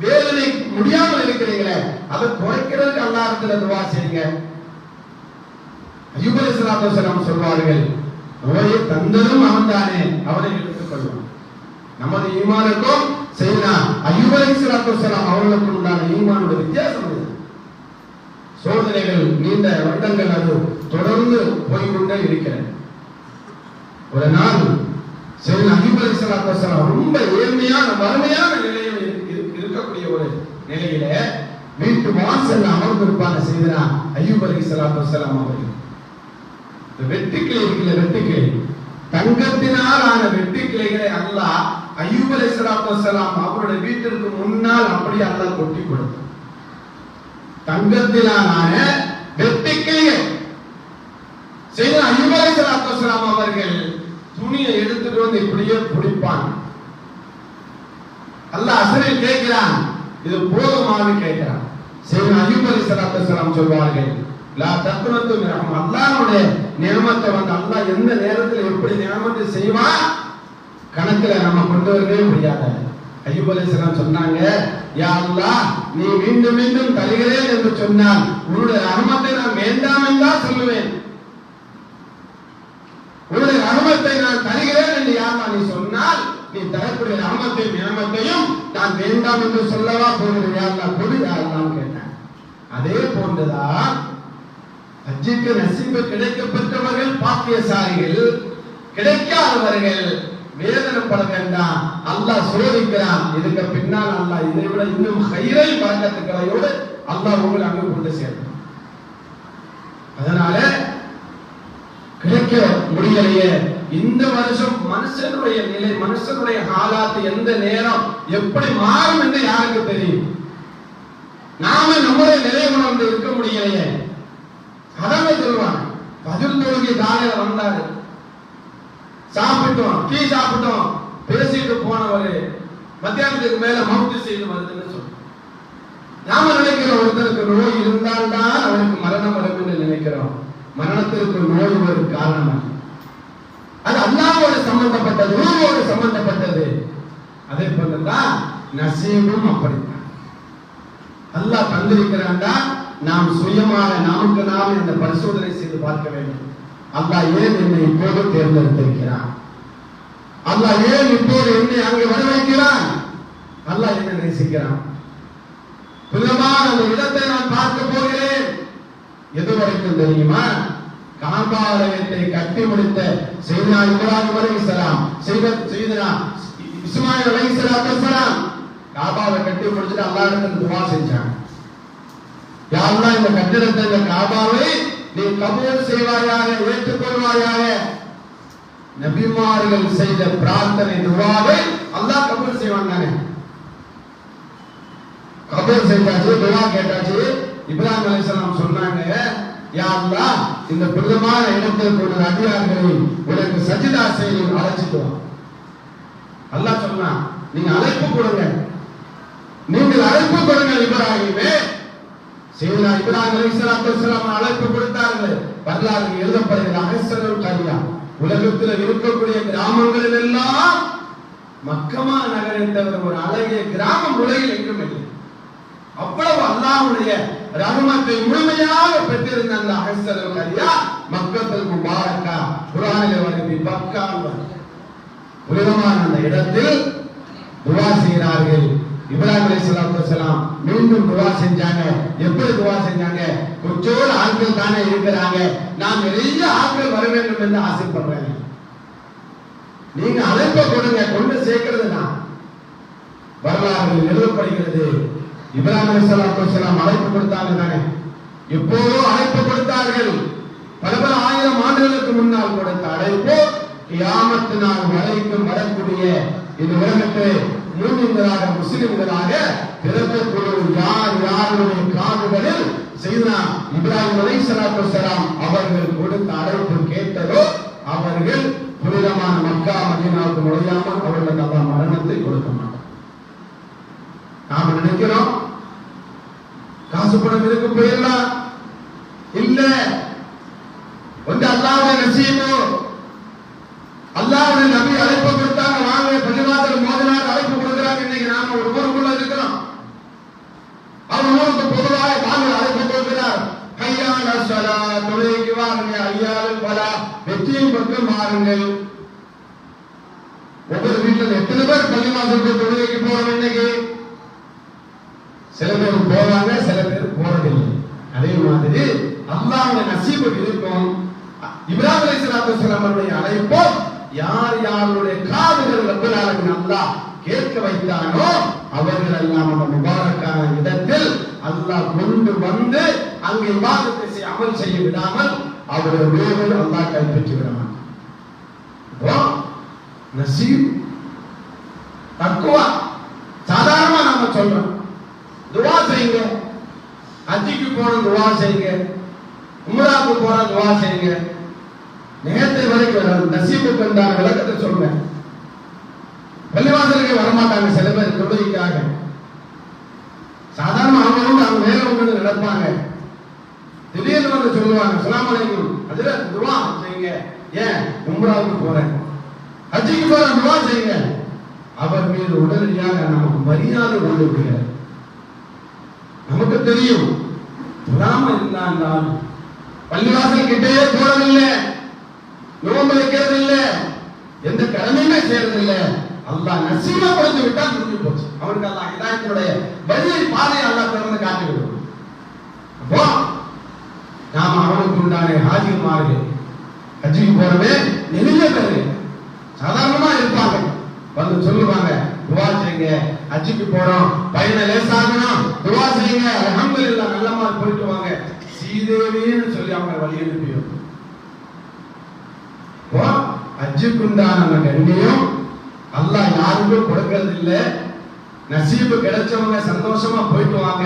வேதனை முடியாமல் இருக்கிறீங்களே, அதை குறைக்கிறதுக்கு அல்லாஹ்விடத்துல துஆ செய்யுங்க. அய்யூப் அலைஹிஸ்ஸலாத்து வஸலாம் சொல்வார்கள், நோயை தந்ததும் அவன்தானே, அவனை எடுத்துக் கொள்வான். நமது ஈமானுக்கும் செய்தனா அய்யூப் அலைஹிஸ்ஸலாத்து வஸலாம் அவர்களுக்கு உண்டான ஈமானுடைய வித்தியாசம் இது. சோதனைகள் நீண்ட வருடங்கள் அது தொடர்ந்து போய்கொண்டே இருக்கிறது. ஒரு நாள் செய்தனா அய்யூப் அலைஹிஸ்ஸலாத்து வஸலாம் ரொம்ப ஏழ்மையான வறுமையான நிலையில் இருக்கக்கூடிய ஒரு நிலையில வீட்டு வாசல்ல அமர்ந்திருப்பான செய்தனா அய்யூப் அலைஹிஸ்ஸலாத்து வஸலாம் அவர்கள். வெட்டுக்கிளை இருக்கிற வெட்டுக்கிளை, தங்கத்தினால் ஆன வெட்டுக்கிளைகளை அல்லாஹ் அய்யூப் அலைஹிஸ்ஸலாத்து வஸலாம் அவருடைய வீட்டிற்கு முன்னால் அப்படியே அல்லாஹ் கொட்டி கொடுத்தார். தங்கத்தினால் ஆன வெட்டுக்கிளைகள் செய்தனா அய்யூப் அலைஹிஸ்ஸலாத்து வஸலாம் அவர்கள் துணியை எடுத்துட்டு வந்து இப்படியே பிடிப்பான். அல்லாஹ் அசரில் கேட்கிறான், இது போதுமான்னு கேட்கிறான். சையதுனா அய்யூப் அலைஹிஸ்ஸலாத்து வஸலாம் சொல்வார்கள், லா தக்னது மின் ரஹ்மத், அல்லாஹ்வுடைய நியமத்தை வந்து அல்லாஹ் எந்த நேரத்தில் எப்படி நியமத்தை செய்வான் கணக்குல நம்ம கொண்டு வரவே முடியாது. அய்யூப் அலைஹிஸ்ஸலாம் சொன்னாங்க, யா அல்லாஹ் நீ மீண்டும் மீண்டும் தருகிறேன் என்று சொன்னால் உன்னுடைய ரஹ்மத்தை நான் வேண்டாம் என்றா சொல்லுவேன். உன்னுடைய ரஹ்மத்தை நான் தருகிறேன் என்று யா அல்லாஹ் நீ சொன்னால் நீ தரக்கூடிய ரஹ்மத்தையும் நியமத்தையும் நான் வேண்டாம் என்று சொல்லவா போகிறேன். யா அல்லாஹ் கொடு யா அல்லாஹ் கேட்டேன். அதே போன்றுதான் ஹஜ்ஜுக்கு நசீபு கிடைக்கப்பட்டவர்கள் பாக்கியசாலிகள், கிடைக்காதவர்கள் வேதனைப்பட வேண்டாம். அல்லாஹ் சோதிக்கிறான். இதுக்கு பின்னால் அல்லாஹ் இதை விட இன்னும் ஹைரை பரக்கத்துக்களையோடு அல்லாஹ் உங்களை அங்கு கொண்டு சேர்ப்பான். அதனால கிடைக்க முடியலையே. இந்த வருஷம் மனுஷனுடைய நிலை, மனுஷனுடைய ஹாலாத்து எந்த நேரம் எப்படி மாறும் என்று யாருக்கு தெரியும்? நாம நம்முடைய நிலை உணர்ந்து இருக்க முடியலையே. அதான் சொல்லுவாங்க, பதில் தொழுகை காலையில வந்தாரு, சாப்பிட்டோம், டீ சாப்பிட்டோம், பேசிட்டு போனவரு மத்தியானத்துக்கு மேல மவுத்து செய்து வருதுன்னு சொல்றோம். நாம நினைக்கிறோம் ஒருத்தருக்கு நோய் இருந்தால்தான் அவனுக்கு மரணம் வரும் என்று நினைக்கிறோம். மரணத்திற்கு நோய் ஒரு காரணம், அது அல்லாஹ்வோடு சம்பந்தப்பட்டது, ரூஹோடு சம்பந்தப்பட்டது. அதே போலதான் நசீபும் அப்படித்தான். அல்லாஹ் தந்திருக்கிறான்டா நாம் சுயமாக நமக்கு நாம் இந்த பரிசோதனை செய்து பார்க்க வேண்டும். அல்லாஹ் ஏன் என்னை இப்போது தேர்ந்தெடுத்திருக்கிறான்? அல்லாஹ் ஏன் இப்போது என்னை அங்கே வர வைக்கிறான்? அல்லாஹ் என்ன நேசிக்கிறான்? புனிதமான அந்த இடத்தை நான் பார்க்க போகிறேன். எது வரைக்கும் தெரியுமா? காபாலயத்தை கட்டி முடித்த சையதுனா இப்ராஹிம் அலைஹிஸ்ஸலாம், சையதுனா இஸ்மாயில் அலைஹிஸ்ஸலாத்து வஸலாம் காபாவை கட்டி முடிச்சிட்டு அல்லாஹ்விடம் துஆ செஞ்சாங்க. யா அல்லாஹ் இந்த கட்டிடத்தை, இந்த காபாவை நீ கபூல் செய்வாயாக, ஏற்றுக்கொள்வாயாக. நபிமார்கள் செய்த பிரார்த்தனை துஆவை அல்லாஹ் கபூல் செய்வான் தானே. கபூல் செஞ்சாச்சு, துஆ கேட்டாச்சு. இப்ராஹிம் அலைஹிஸ்ஸலாம் சொன்னாங்க, யா அல்லாஹ் இந்த புனிதமான இடத்தில் கொண்ட அடியார்களை உனக்கு சஜிதா செய்து அழைச்சிட்டு வா. அல்லாஹ் சொன்னான், நீங்க அழைப்பு கொடுங்க, நீங்கள் அழைப்பு கொடுங்க இப்ராஹிமே. சையதுனா இப்ராஹிம் அலைஹிஸ்ஸலாத்து வஸலாம் அழைப்பு கொடுத்தார்கள். வரலாறு எழுதப்படுகிற அஹ்ஸனுல் கரியா, உலகத்தில் இருக்கக்கூடிய கிராமங்களில் எல்லாம் மக்கமா நகரை தவிர ஒரு அழகிய கிராமம் உலகில் எங்கும் இல்லை. அவ்வளவு அல்லாஹ்வுடைய ரஹ்மத்தை முழுமையாக பெற்றிருந்த அந்த அஹ்ஸனுல் கரியா மக்கத்துல் முபாரக்கா, குர்ஆனிலே வருது பக்கா. புனிதமான அந்த இடத்தில் துஆ செய்கிறார்கள். இப்ராஹிம் அலைஹிஸ்ஸலாத்து வஸலாம் மீண்டும் துஆ செஞ்சாங்க. எப்படி துஆ செஞ்சாங்க? கொஞ்சோடு ஆட்கள் தானே இருக்கிறாங்க, நான் நிறைய ஆட்கள் வர வேண்டும் என்று ஆசைப்படுறேன். நீங்க அழைப்பை கொடுங்க, கொண்டு சேர்க்கிறது நான். வரலாறு எழுதப்படுகிறது. இப்ராஹிம் அலைஹிஸ்ஸலாத்து வஸலாம் அழைப்பு கொடுத்தாங்க தானே. எப்போதோ அழைப்பு கொடுத்தார்கள். பல பல ஆயிரம் ஆண்டுகளுக்கு முன்னால் கொடுத்த அழைப்பு கியாமத் நாள் வரைக்கும் வரக்கூடிய இந்த உலகத்தை மூமின்களாக, முஸ்லிம்களாக பிறக்கக்கூடிய யார் யாருடைய காதுகளில் சையதுனா இப்ராஹிம் அலைஹிஸ்ஸலாத்து வஸலாம் அவர்கள் கொடுத்த அழைப்பு கேட்டதோ அவர்கள் புனிதமான மக்கா மதீனாவுக்கு நுழையாமல் அவர்களுக்கு அல்லாஹ் மரணத்தை கொடுக்க மாட்டார். நாம நினைக்கிறோம் காசு பணம் இருக்கு போயிடலாம். இல்ல, ஒன்று அல்லாஹ்வுடைய நசீபு. அல்லாஹ்வுடைய நபி அழைப்பு கொடுத்தாங்க, வாங்க பள்ளிவாசல் மோதினார், அழைப்பு கொடுக்குறாங்க. இன்னைக்கு நாம ஒரு ஊருக்குள்ள இருக்கிறோம். அவர் ஊருக்கு பொதுவாக வாங்க அழைப்பு கொடுக்கிறார். ஹய்யால ஸலா, தொழுகைக்கு வாருங்க. ஹய்யால் ஃபலா, வெற்றியின் பக்கம் வாருங்கள். ஒவ்வொரு வீட்டில் எத்தனை பேர் பள்ளிவாசலுக்கு தொழுகைக்கு போறோம்? இன்னைக்கு சில பேர் போவாங்க, சில பேர் போறதில்லை. அதே மாதிரி அல்லாஹ்வுடைய நசீபு இருக்கும். இப்ராஹிம் அலைஹிஸ்ஸலாத்து வஸலாமுடைய அழைப்போ யார் யாருடைய காதுகள் ரப்பல் ஆலமீன் அல்லாஹ் கேட்க வைத்தானோ அவர்கள் எல்லாம் அந்த முபாரக்கான இடத்தில் அல்லாஹ் கொண்டு வந்து அங்கே இபாதத்தை செய்ய, அமல் செய்ய விடாமல் அவருடைய ரூஹை அல்லாஹ் கைப்பற்றி விடாமல். இப்போ நசீப் தக்வா சாதாரணமா நாம சொல்றோம். துஆ செய்யுங்க, ஹஜ்ஜுக்கு போற துஆ செய்யுங்க, உம்ராவுக்கு போற துஆ செய்யுங்க. நேரத்தை வரைக்கும் நசீபுக்கு உண்டான விளக்கத்தை சொல்றேன். பள்ளிவாசலுக்கு வரமாட்டாங்க சில பேர் தொழுகைக்காக. சாதாரண அவங்க வேலை ஒன்று நடப்பாங்க. திடீர்னு வந்து சொல்லுவாங்க, அஸ்ஸலாமு அலைக்கும் அதுல துவா செய்யுங்க, ஏன் உம்ராவுக்கு போறேன், ஹஜ்ஜுக்கு போறேன், துவா செய்யுங்க. அவர் மீது உடனடியாக நமக்கு மரியாதை கொண்டு நமக்கு தெரியும். பொறாம இருந்தால் பள்ளிவாசல் கிட்டேயே போறதில்லை, நோன்பு வைக்கிறதில்லை, எந்த கடமையுமே செய்யறதில்லை. அல்லாஹ் நசீபப்படுத்தி விட்டா முடிஞ்சு போச்சு. அவருக்கு அல்லாஹ் ஹிதாயத்துடைய வழியை பாதையை அல்லாஹ் திறந்து காட்டி விடுவோம். அப்போ நாம அவனுக்கு உண்டான ஹாஜிமார்கள் ஹஜ்ஜுக்கு போறவே நிறைய பேர் சாதாரணமா இருப்பாங்க, வந்து சொல்லுவாங்க துவா செய்யுங்க, ஹஜ்ஜுக்கு போறோம், பயணம் லேசாகணும், துவா செய்யுங்க, அல்ஹம்துலில்லாஹ் நல்ல மாதிரி போயிட்டு வாங்க, சீதேவின்னு சொல்லி அவங்க வழி அனுப்பியும். ஹஜ்ஜுக்குண்டான கண்ணியம் அல்லாஹ் யாருக்கும் கொடுக்கறது இல்லை. நசீபு கிடைச்சவங்க சந்தோஷமா போயிட்டு வாங்க.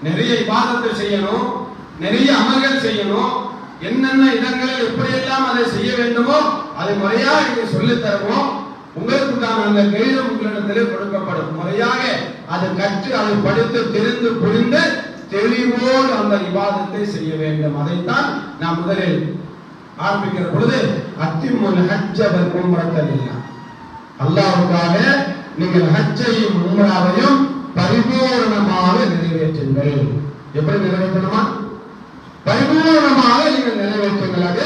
நிறைய இபாதத்தை செய்யணும், நிறைய அமல்கள் செய்யணும், என்னென்ன இடங்களில் எப்படியெல்லாம் அதை செய்ய வேண்டுமோ அதை முறையா இங்கே சொல்லித் தருவோம். உங்களுக்கு தான் அந்த கைடு உங்களிடத்திலே கொடுக்கப்படும். முறையாக அதை கற்று அதை படித்து தெரிந்து புரிந்து தெளிவோடு அந்த இபாதத்தை செய்ய வேண்டும். அதைத்தான் நாம் முதலில் ஆரம்பிக்கிற பொழுது அத்திமுல் ஹஜ்ஜ வல் உம்ரத லில்லாஹ், அல்லாஹ்வுக்காக நீங்கள் ஹஜ்ஜையும் உம்ராவையும் பரிபூர்ணமாக நிறைவேற்றுங்கள். எப்படி நிறைவேற்றணுமா? பரிபூர்ணமாக நீங்கள் நிறைவேற்றுங்கள். அது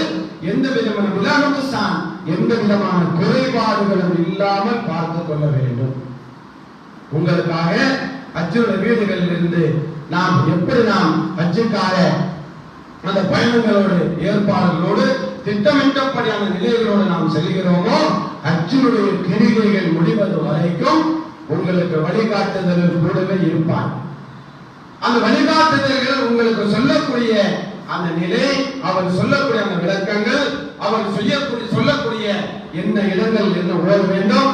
எந்த விதமான விலகுசான், எந்த விதமான குறைபாடுகளும் இல்லாமல் பார்த்து கொள்ள வேண்டும். உங்களுக்காக ஹஜ்ஜுடைய வீடுகளில் இருந்து நாம் எப்படி ஹஜ்ஜுக்காக அந்த பயணங்களோடு ஏற்பாடுகளோடு திட்டமிட்டப்படியான நிலைகளோடு நாம் செல்கிறோமோ, ஹஜ்ஜுடைய கிரிகைகள் முடிவது வரைக்கும் உங்களுக்கு வழிகாட்டுதல் கூடவே இருப்பார். அந்த வழிகாட்டுதல்கள் உங்களுக்கு சொல்லக்கூடிய அந்த நிலை, அவர் சொல்லக்கூடிய அந்த விளக்கங்கள், அவர் சொல்லக்கூடிய எந்த இடங்கள் என்ன ஓட வேண்டும்,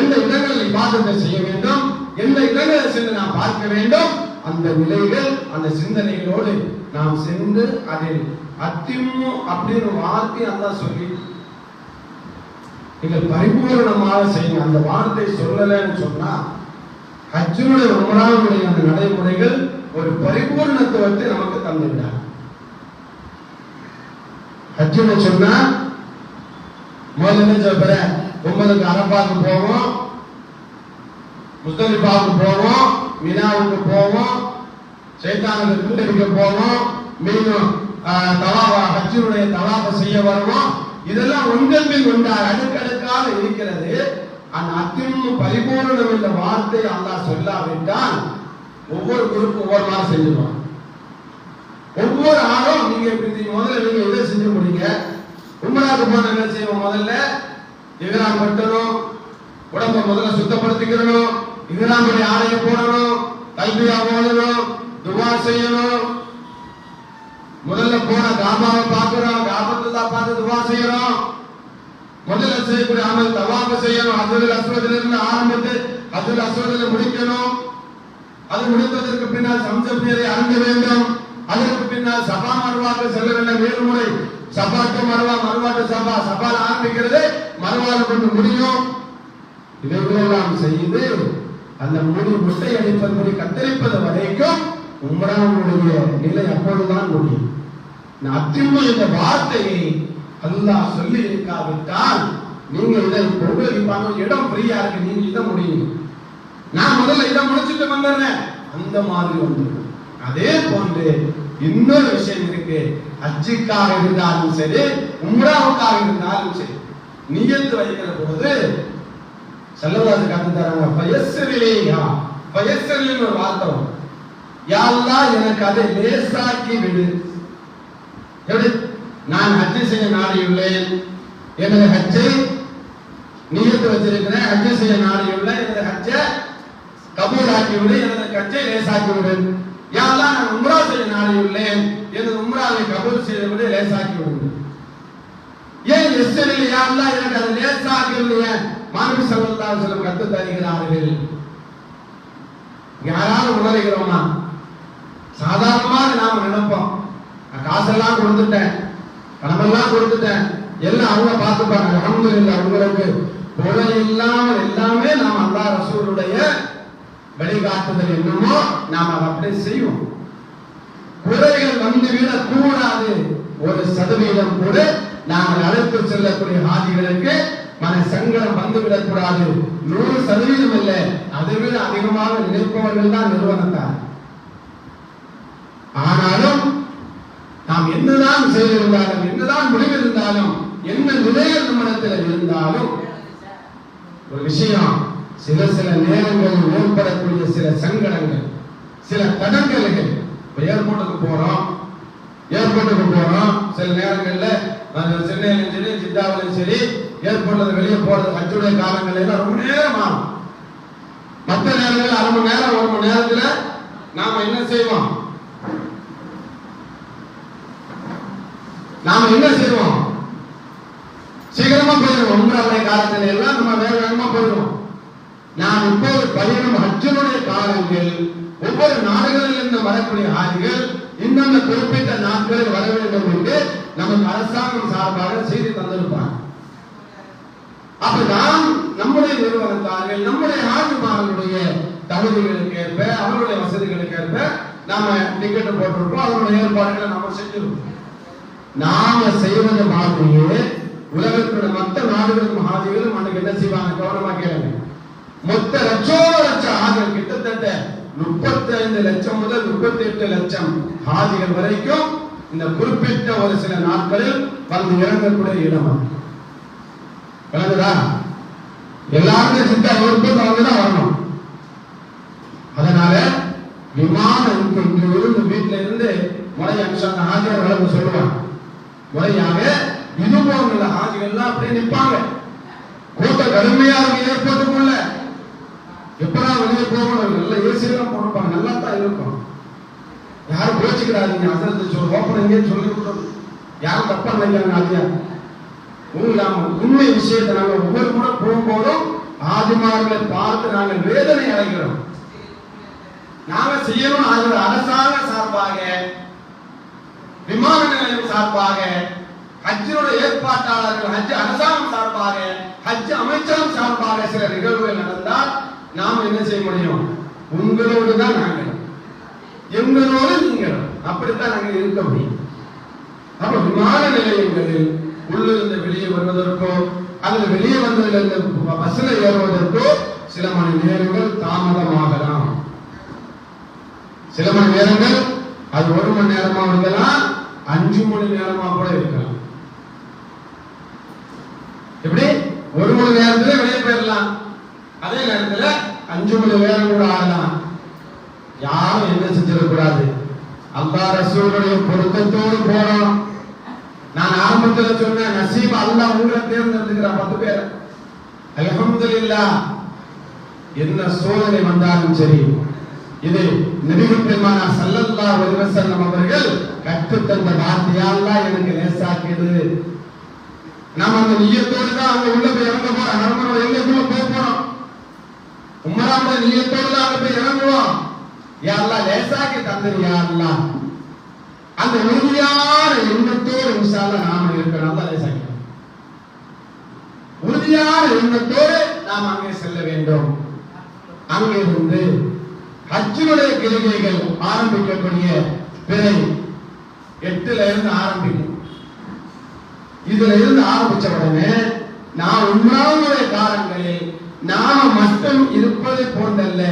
எந்த இடங்களில் இபாதத்தை செய்ய வேண்டும், எந்த இடங்களில் சென்று நாம் பார்க்க வேண்டும், அந்த நிலைகள் அந்த சிந்தனைகளோடு நாம் சென்று அதில் அத்திமு அப்படின்னு வார்த்தை அல்லாஹ் சொல்லி நீங்கள் பரிபூர்ணமாக செய்யுங்க. அந்த வார்த்தை சொல்லலைன்னு சொன்னா ஹஜ்ஜுடைய உம்ராவுடைய அந்த நடைமுறைகள் ஒரு பரிபூர்ணத்துவத்தை நமக்கு தந்துவிட்டார். ஹஜ்ஜுன்னு சொன்னா முதல்ல சொல்ற உங்களுக்கு அரபாவுக்கு போவோம், முஸ்தலிஃபாவுக்கு போவோம், மினாவுக்கு போவோம், சைத்தானுக்கு கூட்டடிக்க போவோம், மீண்டும் ஹஜ்ஜுடைய தவாஃப செய்ய வருவோம். இதெல்லாம் ஒன்றன் பின் ஒன்றாக அடுக்கடுக்காக இருக்கிறது. அந்த அத்திமு பரிபூர்ணம் என்ற வார்த்தை அல்லாஹ் சொல்லாவிட்டால் ஒவ்வொரு குரூப்பும் ஒவ்வொரு நாள் செஞ்சுருவாங்க. ஒவ்வொரு ஆளும் நீங்க முதல்ல நீங்க இதை செஞ்சு முடிங்க. உம்ராவுக்கு போன என்ன செய்வோம்? முதல்ல இஹ்ராம் கட்டணும், உடம்பை முதல்ல சுத்தப்படுத்திக்கிறணும், இஹ்ராம் பண்ணி ஆடைய போடணும், தல்பியா ஓதணும், துவா செய்யணும். முதல்ல போன காபாவை பார்க்கிறோம், காபத்துல்லா பார்த்து துவா செய்யறோம். முதல்ல செய்யக்கூடிய அமல் தவாஃப் செய்யணும். ஹஜ்ருல் அஸ்வதில் இருந்து ஆரம்பித்து ஹஜ்ருல் அஸ்வதில் முடிக்கணும். அது முடித்ததற்கு பின்னால் சம்சம் நீரை அருந்த வேண்டும். அதற்கு பின்னால் சபா மர்வாக்கு செல்ல வேண்டும். 7 முறை சபா டு மர்வா, மர்வா டு சபா, சபால ஆரம்பிக்கிறது, மர்வால கொண்டு முடியும். இதையெல்லாம் செய்து அந்த முடி முட்டை அடிப்பது கத்தரிப்பது வரைக்கும் உம்ராவுடைய நிலை அப்பொழுதுதான் முடியும். அத்திமு என்ற வார்த்தையை அல்லாஹ் சொல்லி இருக்காவிட்டால் நீங்க இதை உங்களுக்கு இடம் ஃப்ரீயா இருக்கு, நீங்க இதை முடியும், நான் முதல்ல இதை முடிச்சுட்டு வந்துடுறேன், அந்த மாதிரி வந்துடும். அதே போன்று இன்னொரு விஷயம் இருக்கு. ஹஜ்ஜுக்காக இருந்தாலும் சரி, உம்ராவுக்காக இருந்தாலும் சரி, நியத்து வைக்கிற பொழுது ஸல்லல்லாஹு அலைஹி வஸல்லம் தராங்க, ஃபயஸ்ஸிரிலியா, ஃபயஸ்ஸிரிலின்னு ஒரு வார்த்தை வரும். யா அல்லாஹ் எனக்கு அதை லேசாக்கி விடு. எப்படி? நான் ஹஜ் செய்ய நாடியுள்ளேன், எனது ஹஜ்ஜை நியத்து வச்சிருக்கிறேன், ஹஜ் செய்ய நாடியுள்ளேன், எனது ஹஜ்ஜை கபூல் ஆக்கி விடு, எனது ஹஜ்ஜை லேசாக்கி விடு. யா அல்லாஹ் நான் உம்ரா செய்ய நாடியுள்ளேன், எனது உம்ராவை கபூல் செய்து விடு, லேசாக்கி விடு. ஏன் எஸ்ஸிரில் யா அல்லாஹ் எனக்கு அதை லேசாக்கி விடு? மாநபி ஸல்லல்லாஹு அலைஹி வஸல்லம் கத்து தருகிறார்கள். யாராவது உணர்கிறோமா? சாதாரணமாக நாம நினைப்போம், காசெல்லாம் கொடுத்துட்டேன், பணமெல்லாம் கொடுத்துட்டேன், எல்லாம் அவங்க பார்த்துப்பாங்க, அல்ஹம்துலில்லாஹ் உங்களுக்கு குறை இல்லாமல் எல்லாமே நாம் அல்லாஹ் ரசூலுடைய வழிகாட்டுதல் என்னமோ நாம் அதை அப்படியே செய்வோம். குறைகள் வந்துவிடக் கூடாது. 1% கூட நாங்கள் அழைத்து செல்லக்கூடிய ஹாஜிகளுக்கு மன சங்கடம் வந்துவிடக் கூடாது. 100% இல்லை, அதை விட அதிகமாக நினைப்பவர்கள் தான் நிறுவனத்தார். ஆனாலும் நாம் என்னதான் செய்திருந்தாலும், என்னதான் முடிவிருந்தாலும், என்ன நிலையில் நம்மிடத்தில் இருந்தாலும் ஒரு விஷயம், சில நேரங்களில் ஏற்படக்கூடிய சில சங்கடங்கள், சில தடங்கல்கள். ஏர்போர்ட்டுக்கு போறோம், சில நேரங்கள்ல சென்னையிலும் சரி ஜித்தாவிலும் சரி ஏர்போர்ட்ல வெளியே போறது ஹஜ்ஜுடைய காலங்கள் ரொம்ப நேரம் ஆகும். மற்ற நேரங்கள் அரை மணி நேரம் 1 மணி நேரத்துல நாம என்ன செய்வோம்? சீக்கிரமா போயிடுவோம். உம்ராவுடைய காலத்துல எல்லாம் நம்ம வேகமா போயிடுவோம். நாம் இப்போது பயணம் ஹஜ்ஜுடைய காலங்கள், ஒவ்வொரு நாடுகளில் இருந்து வரக்கூடிய ஹாஜிகள் இன்னொன்று குறிப்பிட்ட நாட்களில் வர வேண்டும் என்று நமக்கு அரசாங்கம் சார்பாக செய்தி தந்திருப்பாங்க. அப்ப நாம் நம்முடைய நிறுவனத்தார்கள், நம்முடைய ஹாஜிமார்களுடைய தகுதிகளுக்கு ஏற்ப, அவருடைய வசதிகளுக்கு ஏற்ப நாம டிக்கெட் போட்டிருப்போம். அவருடைய ஏற்பாடுகளை நாம செஞ்சிருப்போம். நாம செய்வது மாதிரியே உலகத்துடைய மற்ற நாடுகளுக்கும் ஹாஜிகளும் அன்னைக்கு என்ன செய்வாங்க? கவனமா கேளுங்க. மொத்த லட்ச ஹாஜிகள், கிட்டத்தட்ட 35 லட்சம் முதல் 38 லட்சம் ஹாஜிகள் வரைக்கும் இந்த குறிப்பிட்ட ஒரு சில நாட்களில் வந்து இறங்கக்கூடிய இடம். எல்லாருமே சித்தா வந்துதான் வரணும். அதனால விமானம் இங்க இருந்து வீட்டுல இருந்து முறை அம்சம் ஹாஜிகள் வளர்ந்து சொல்லுவாங்க. முறையாக இது போன்ற ஹாஜிகள்லாம் அப்படியே நிற்பாங்க. கூட்டம் கடுமையா இருக்கு ஏற்பட்டுக்குள்ள. எப்பதான் வெளியே போகணும்? நல்ல ஏசியெல்லாம் போட்டுப்பாங்க, நல்லா தான் இருக்கும். யாரும் கோச்சிக்கிறாதீங்க. அசரத்து ஓப்பனிங்கே சொல்லி விட்டுறது, யாரும் தப்பா நினைக்கிறாங்க. ஆதியா உண்மை விஷயத்தை நாங்கள் ஒவ்வொரு முறை போகும்போதும் ஆதிமார்களை பார்த்து நாங்கள் வேதனை அடைகிறோம். நாங்க செய்யணும். அரசாங்க சார்பாக, விமான நிலையம் சார்பாக, ஹஜ்ஜினுடைய ஏற்பாட்டாளர்கள், ஹஜ் அரசாங்கம் சார்பாக, ஹஜ் அமைச்சகம் சார்பாக சில நிகழ்வுகள் நடந்தால் நாம் என்ன செய்ய முடியும்? உங்களோடு தான் நாங்கள், எங்களோடு நீங்கள், அப்படித்தான் நாங்கள் இருக்க முடியும். அப்ப விமான நிலையங்களில் உள்ளிருந்து வெளியே வருவதற்கோ அல்லது வெளியே வந்ததிலிருந்து பஸ்ல ஏறுவதற்கோ சில மணி நேரங்கள் தாமதமாகலாம். சில மணி நேரங்கள் அது 1 மணி நேரமா இருக்கலாம், 5 மணி நேரமா கூட இருக்கலாம். எப்படி 1 மணி நேரத்துல வெளியே போயிடலாம், அதே நேரத்துல 5 மணி நேரம் கூட ஆகலாம். யாரும் என்ன செஞ்சிடக்கூடாது? அல்லாஹ் ரசூலுடைய பொருத்தத்தோடு போறோம். நான் ஆரம்பத்தில் சொன்ன நசீப் அல்லாஹ் உங்களை தேர்ந்தெடுக்கிறார் 10 பேர். அல்ஹம்துலில்லாஹ். என்ன சோதனை வந்தாலும் சரி, இது நபிகள் பெருமானார் ஸல்லல்லாஹு அலைஹி வஸல்லம் அவர்கள் கற்றுத்தந்த வார்த்தையா அல்லாஹ் எனக்கு லேசாக்கியது. நாம அந்த நியத்தோடு தான் அங்க உள்ள போய் இறங்க போறோம். நம்ம எல்லைக்குள்ள போறோம். உம்ராவுடைய நியத்தோடு தான் அங்க போய் இறங்குவோம். யா அல்லாஹ் லேசாக்கி தந்திரு யா அல்லாஹ். அந்த உறுதியான எண்ணத்தோடு இன்ஷா அல்லாஹ் நாம இருக்கணும். அல்லாஹ் லேசாக்கி உறுதியான எண்ணத்தோடு நாம் அங்கே செல்ல வேண்டும். அங்கே இருந்து ஹஜ்ஜுடைய கிரிகைகள் ஆரம்பிக்கக்கூடிய பிறை 8ல இருந்து ஆரம்பிக்கும். இதுல இருந்து ஆரம்பிச்ச உடனே நான் உம்ராவுடைய காலங்களில் நாம மட்டும் இருப்பதை போன்றல்ல,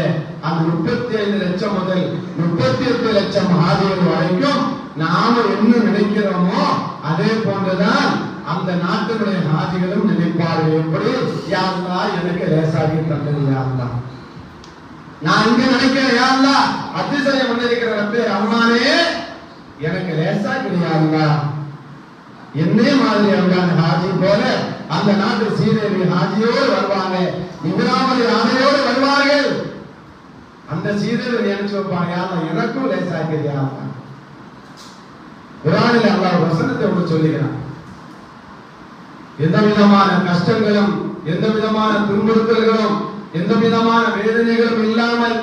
அந்த 35 லட்சம் முதல் 38 லட்சம் ஹாஜிகள் வரைக்கும் நாம என்ன நினைக்கிறோமோ அதே போன்றுதான் அந்த நாட்டினுடைய ஹாஜிகளும் நினைப்பார்கள். எப்படி? யா அல்லாஹ் எனக்கு லேசாகி தந்தது யா அல்லாஹ். நான் இங்க நினைக்கிறேன் யா அல்லாஹ் அதிசயம் பண்ணிருக்கிற ரப்பே ரஹ்மானே எனக்கு லேசாகி யா அல்லாஹ். என்னே மாதிரி அவங்க ஹாஜி போல அந்த நாட்டு சீதேவி ஹாஜியோடு வருவாங்க, இப்ராஹிம் ஆணையோடு வருவார்கள். அந்த சீதேவி நினைச்சு வைப்பாங்க, யா அல்லாஹ் எனக்கும் லேசாகி யா அல்லாஹ். குர்ஆனில் அல்லாஹ் வசனத்தை ஒன்று சொல்லுகிறான். எந்த விதமான கஷ்டங்களும், எந்த விதமான துன்புறுத்தல்களும், எந்த விதமான வேதனைகளும் இல்லாமல்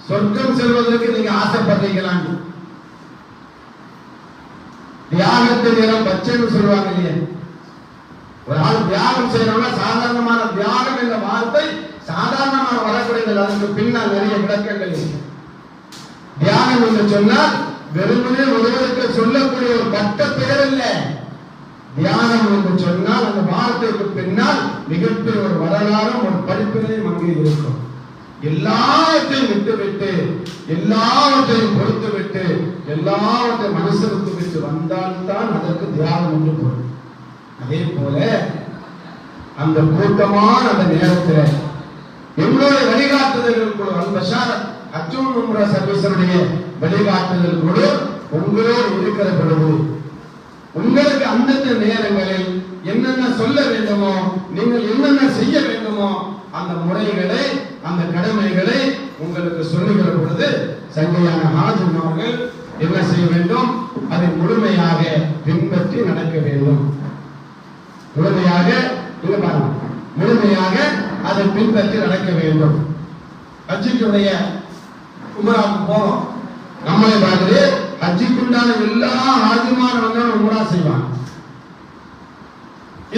சொர்க்கம் செல்வதற்கு நீங்க ஆசைப்படுறீங்களா? தியாகத்தின் நிறம் பச்சைன்னு சொல்லுவாங்க இல்லையா? ஒரு ஆள் தியாகம் செய்யறவங்க சாதாரணமான தியாகம் என்ற வார்த்தை சாதாரணமாக வரக்கூடியது. அதுக்கு பின்னால் நிறைய விளக்கங்கள் இருக்கு. தியானம் என்று சொன்னால் வெறுமனே ஒருவருக்கு சொல்லக்கூடிய ஒரு பட்ட பெயர் இல்ல. தியானம் என்று சொன்னால் அந்த வார்த்தைக்கு பின்னால் மிகப்பெரிய ஒரு வரலாறும் ஒரு படிப்பினையும் அங்கே இருக்கும். எல்லாவற்றையும் விட்டுவிட்டு, எல்லாவற்றையும் கொடுத்து விட்டு, எல்லாவற்றையும் மனசுக்கு விட்டு வந்தால்தான் அதற்கு தியானம் என்று பொருள். அதே போல அந்த கூட்டமான அந்த நேரத்தில் எங்களுடைய வழிகாட்டுதல்கள் கூட அல்-பஷாரத் ஹஜ் உம்ரா சர்வீஸுடைய வழிகாட்டுதல் கூட உங்களோடு இருக்கிற பொழுது உங்களுக்கு அந்தந்த நேரங்களில் என்னென்ன சொல்ல வேண்டுமோ, நீங்கள் என்னென்ன செய்ய வேண்டுமோ அந்த முறைகளை, அந்த கடமைகளை உங்களுக்கு சொல்லுகிற பொழுது சங்கையான ஹாஜிமார்கள் என்ன செய்ய வேண்டும்? அதை முழுமையாக பின்பற்றி நடக்க வேண்டும். முழுமையாக முழுமையாக அதை பின்பற்றி நடக்க வேண்டும். ஹஜ்ஜுடைய உம்ராவுக்கு போறோம். நம்மளை மாதிரி ஹஜ்ஜுக்குண்டான எல்லா ஹாஜிமார்களும் உம்ரா செய்வாங்க.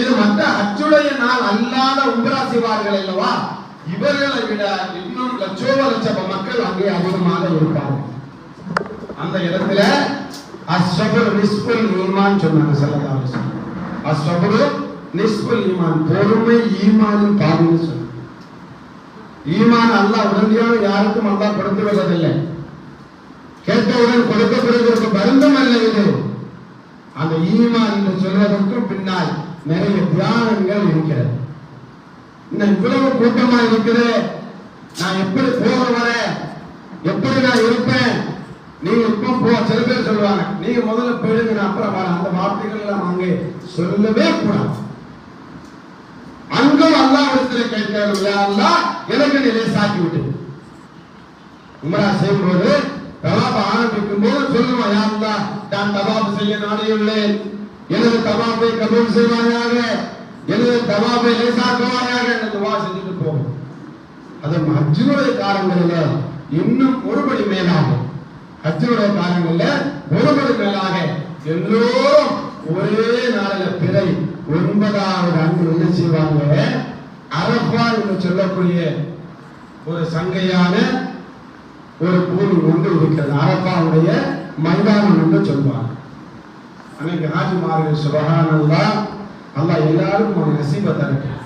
இது மற்ற ஹஜ்ஜுடைய நாள் அல்லாத உம்ரா செய்வார்கள் அல்லவா? இவர்களை விட இன்னும் லட்சோப மக்கள் அங்கே அதிகமாக இருப்பார்கள். அந்த இடத்துல அஸ்ஸப்ரு நிஸ்புல் ஈமான் சொன்னாங்க ஸல்லல்லாஹு அலைஹி வஸல்லம். அஸ்ஸப்ரு நிஸ்புல் ஈமான், பொறுமை ஈமானின் பாதின்னு சொன்னாங்க. ஈமான் அல்லாஹ் உடனடியாக யாருக்கும் அல்லாஹ் கொடுத்து விடுவதில்லை. கேட்டவுடன் கொடுக்கப்படுவதற்கு வருந்தம் அல்ல இது. அந்த ஈமான் என்று சொல்வதற்கும் பின்னால் நிறைய தியானங்கள் இருக்கிறது. இன்னும் இவ்வளவு கூட்டமா இருக்குது, நான் எப்படி போக வர, எப்படி நான் இருப்பேன், நீங்க இப்ப போ. சில பேர் சொல்லுவாங்க, நீங்க முதல்ல போயிடுங்க, நான் அப்புறம் வர. அந்த வார்த்தைகள் எல்லாம் அங்கே சொல்லவே கூடாது. அங்கும் அல்லாஹ்விடத்தில் கேட்கிறோம், யா அல்லாஹ் எனக்கு நீ லேசாக்கி விட்டு. உம்ரா செய்யும்போது தவாப் ஆரம்பிக்கும் போது சொல்லுவோம், யா அல்லாஹ் நான் தவாப் செய்ய நாடியுள்ளேன், எனது தவாப்பை கபூல் செய்வாயாக, எனது தவாப்பை லேசாக்குவாயாக என்று துஆ செஞ்சுட்டு போகும். அது ஹஜ்ஜுடைய காலங்களில் இன்னும் ஒருபடி மேலாக, ஹஜ்ஜுடைய காலங்களில் ஒருபடி மேலாக எல்லோரும் ஒரே நாளில் பிறை 9வது அன்று என்ன செய்வாங்க? அரஃபா என்று சொல்லக்கூடிய ஒரு சங்கையான ஒரு பூமி ஒன்று இருக்கிறது. அரஃபாவுடைய மைதானம் என்று சொல்வாங்க. அன்னைக்கு ஹாஜிமார்கள் சுப்ஹானல்லாஹ், அல்லாஹ் எல்லாருக்கும் ஒரு நசீபை தரட்டும்.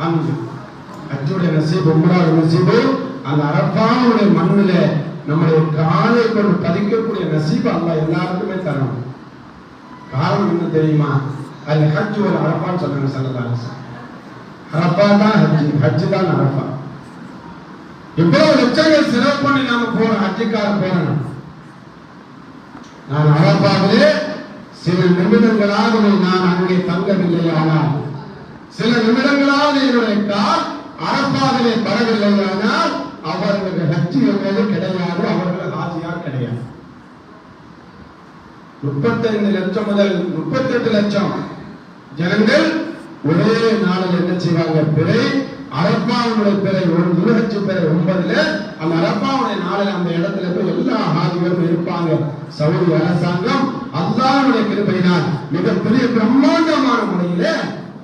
ஆமீன். ஹஜ்ஜுடைய நசீப், உம்ராவுடைய நசீப், அந்த அரஃபாவுடைய மண்ணில் நம்முடைய காலை கொண்டு பதிக்கக்கூடிய நசீபை அல்லாஹ் எல்லாருக்குமே தரணும். காரணம் என்ன தெரியுமா? அது ஹஜ் ஒரு அரஃபான்னு சொன்னாங்க ஸல்லல்லாஹு அலைஹி வஸல்லம். அரஃபா தான் ஹஜ், ஹஜ் தான் அரஃபா. இவ்வளவு லட்சங்கள் செலவு பண்ணி நாம போற ஹஜ்ஜுக்காக போறோம். நான் அரஃபாவிலே சில நிமிடங்களாகவே நான் அங்கே தங்கவில்லை, ஆனால் சில நிமிடங்களாவது என்னுடைய கால் அரஃபாவிலே படவில்லை, ஆனால் அவர்களுக்கு ஹஜ் என்பது கிடையாது, அவர்கள் ஹாஜியார் கிடையாது. 35 லட்சம் முதல் 38 லட்சம் ஜனங்கள் ஒரே நாளில் என்ன செய்வாங்க? பிறை அரஃபாவுடைய பிறை, ஒரு துல்ஹஜ் பிறை 9ல அந்த அரஃபாவுடைய நாளில் அந்த இடத்துல போய் எல்லா ஹாஜிகளும் இருப்பாங்க. சவுதி அரசாங்கம் அல்லாஹ்வுடைய கிருபையினால் மிகப்பெரிய பிரம்மாண்டமான முறையில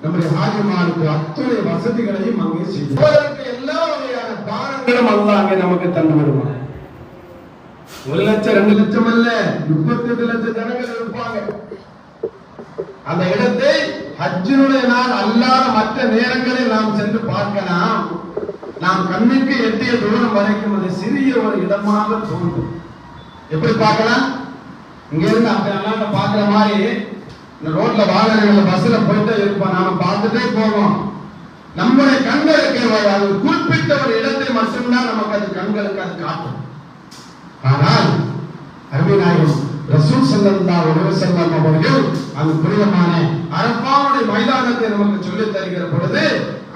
நம்முடைய ஹாஜிமாருக்கு அத்தனை வசதிகளையும் அங்கே செய்து எல்லா வகையான பானங்களும் அல்லாஹ் அங்கே நமக்கு தந்து விடுவாங்க. 1 லட்சம் 2 லட்சம் அல்ல, 38 லட்சம் ஜனங்கள் இருப்பாங்க. அந்த இடத்தை ஹஜ்ஜினுடைய நாள் அல்லாத மற்ற நேரங்களில் நாம் சென்று பார்க்கலாம். நாம் கண்ணுக்கு எட்டிய தூரம் வரைக்கும் அது சிறிய ஒரு இடமாக தோன்றும். எப்படி பார்க்கலாம்? இங்க இருந்து அப்ப பார்க்கிற மாதிரி இந்த ரோட்ல வாகனங்கள்ல பஸ்ல போயிட்டே இருப்போம், நாம பார்த்துட்டே போவோம். நம்முடைய கண்களுக்கு அது குறிப்பிட்ட ஒரு இடத்தை மட்டும்தான் நமக்கு அது கண்களுக்கு அது காட்டும். ஆனால் அருமைநாயகம் ரசூல் ஸல்லல்லாஹு அலைஹி வஸல்லம் அவர்கள் அந்த புனிதமான அரஃபாவுடைய மைதானத்தை நமக்கு சொல்லித் தருகிற பொழுது,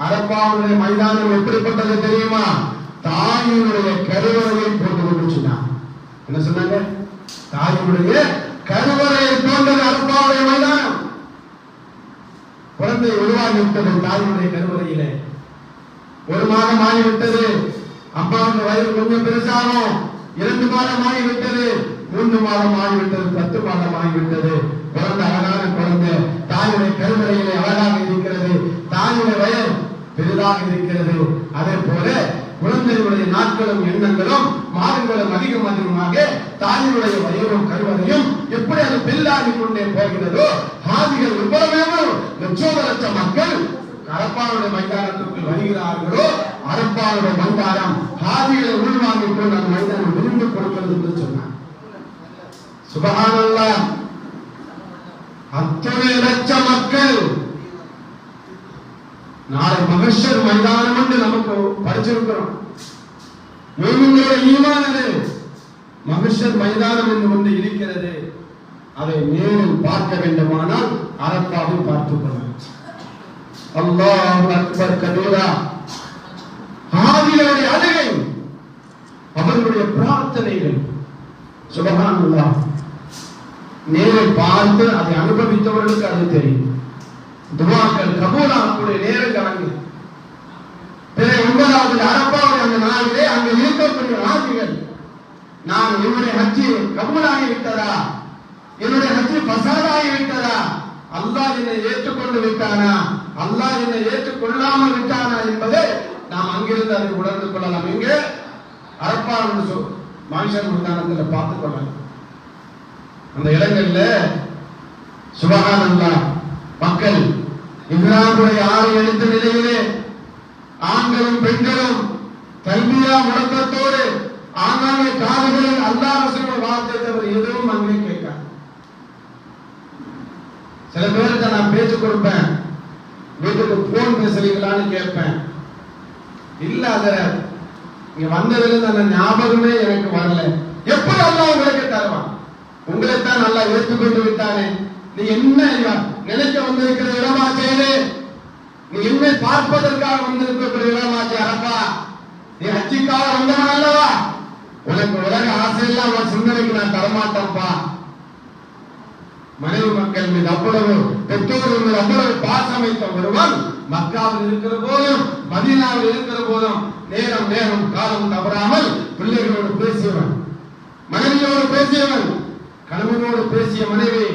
அரஃபாவுடைய மைதானம் எப்படிப்பட்டது தெரியுமா? தாயினுடைய கருவறையை போட்டு சொன்னாங்க. என்ன சொன்னாங்க? தாயினுடைய கருவறையை போன்றது அரஃபாவுடைய மைதானம். குழந்தை உருவாகிவிட்டது தாயினுடைய கருவறையிலே, 1 மாதம் ஆகிவிட்டது, அம்மாவுடைய வயது கொஞ்சம் பெருசாகும், 2 மாதம் ஆகிவிட்டது, 3 மாதம் ஆகிவிட்டது, 10 மாதம் ஆகிவிட்டது. குழந்தை அழகான குழந்தை தாயுடைய கருவறையிலே அழகாக இருக்கிறது, தாயுடைய வயது பெரிதாக இருக்கிறது. அதே போல ஹாஜிகளுடைய நாட்களும் எண்ணங்களும் மாதங்களும் அதிகம் அதிகமாக தாயினுடைய வயிறும் கருவறையும் எப்படி அது பெரிதாகிக் கொண்டே போகிறதோ, ஹாஜிகள் எவ்வளவு லட்சோப மக்கள் அரப்பாவுடைய மைதானத்துக்குள் வருகிறார்களோ, அரப்பாவுடைய மைதானம் ஹாஜிகளை உள்வாங்கிக் கொண்டு அந்த மைதானம் விரும்பி கொடுக்கிறது என்று சொன்னார். சுபஹானல்லாஹ். அத்தனை லட்சம் மக்கள் நாளை மஹ்ஷர் மைதானம் என்று நமக்கு படிச்சிருக்கிறோம். முஃமின்களுடைய ஈமான் அது. மஹ்ஷர் மைதானம் என்று ஒன்று இருக்கிறது. அதை நேரில் பார்க்க வேண்டுமானால் அரப்பாவில் பார்த்துக் கொள்ளலாம். அல்லாஹு அக்பர் கபீரா. ஹாஜிகளுடைய அழுகை, அவர்களுடைய பிரார்த்தனைகள், சுபஹானல்லாஹ். நேரில் பார்த்து அதை அனுபவித்தவர்களுக்கு அது தெரியும். துஆக்கள் கபூலாகக்கூடிய நேரங்கள். பிறகு 9வது அரபாவுடைய அந்த நாளிலே அங்கே இருக்கக்கூடிய ஹாஜிகள், நான் என்னுடைய ஹஜ்ஜி கபூலாகி விட்டதா, என்னுடைய ஹஜ்ஜி பசாதாகி விட்டதா, அல்லாஹ் என்னை ஏற்றுக்கொண்டு விட்டானா, அல்லாஹ் என்னை ஏற்றுக்கொள்ளாமல் விட்டானா என்பதை நாம் அங்கிருந்து அதை உணர்ந்து கொள்ளலாம். இங்கே அரபா மஹ்ஷர் மைதானத்தில் பார்த்துக் கொள்ளலாம். அந்த இடங்கள்ல சுபஹானல்லாஹ் மக்கள் இஹ்ராமுடைய 6 எழுத்து நிலையிலே ஆண்களும் பெண்களும் தல்பியா முழக்கத்தோடு ஆங்காங்கே காதுகளில் அல்லாஹ் ரசூலுடைய வார்த்தை தவிர எதுவும் அங்கே கேட்காது. சில பேருக்கு நான் பேச்சு கொடுப்பேன், வீட்டுக்கு போன் பேசுறீங்களான்னு கேட்பேன். இல்ல அத இங்க வந்ததுல அந்த ஞாபகமே எனக்கு வரல. எப்படி அல்லாஹ் உங்களுக்கு தருவான்? உங்களைத்தான் நல்லா ஏற்றுக்கொண்டு விட்டானே. நீ என்ன நினைக்க வந்திருக்கிற இடமாச்சே, நீ என்னை பார்ப்பதற்காக வந்திருக்கிற இடமாச்சே அரபா. நீ ஹஜ்ஜிக்காக வந்தவன் அல்லவா? உனக்கு உலக ஆசையெல்லாம் சிந்தனைக்கு நான் தரமாட்டேன்ப்பா. மனைவி மக்கள் மீது அவ்வளவு, பெற்றோர்கள் மீது அவ்வளவு பாசம் வைத்த ஒருவன் மக்காவில் இருக்கிற போதும் மதீனாவில் இருக்கிற போதும் நேரம் காலம் தவறாமல் பிள்ளைகளோடு பேசியவன், மனைவியோடு பேசியவன், கணவனோடு பேசிய மனைவி,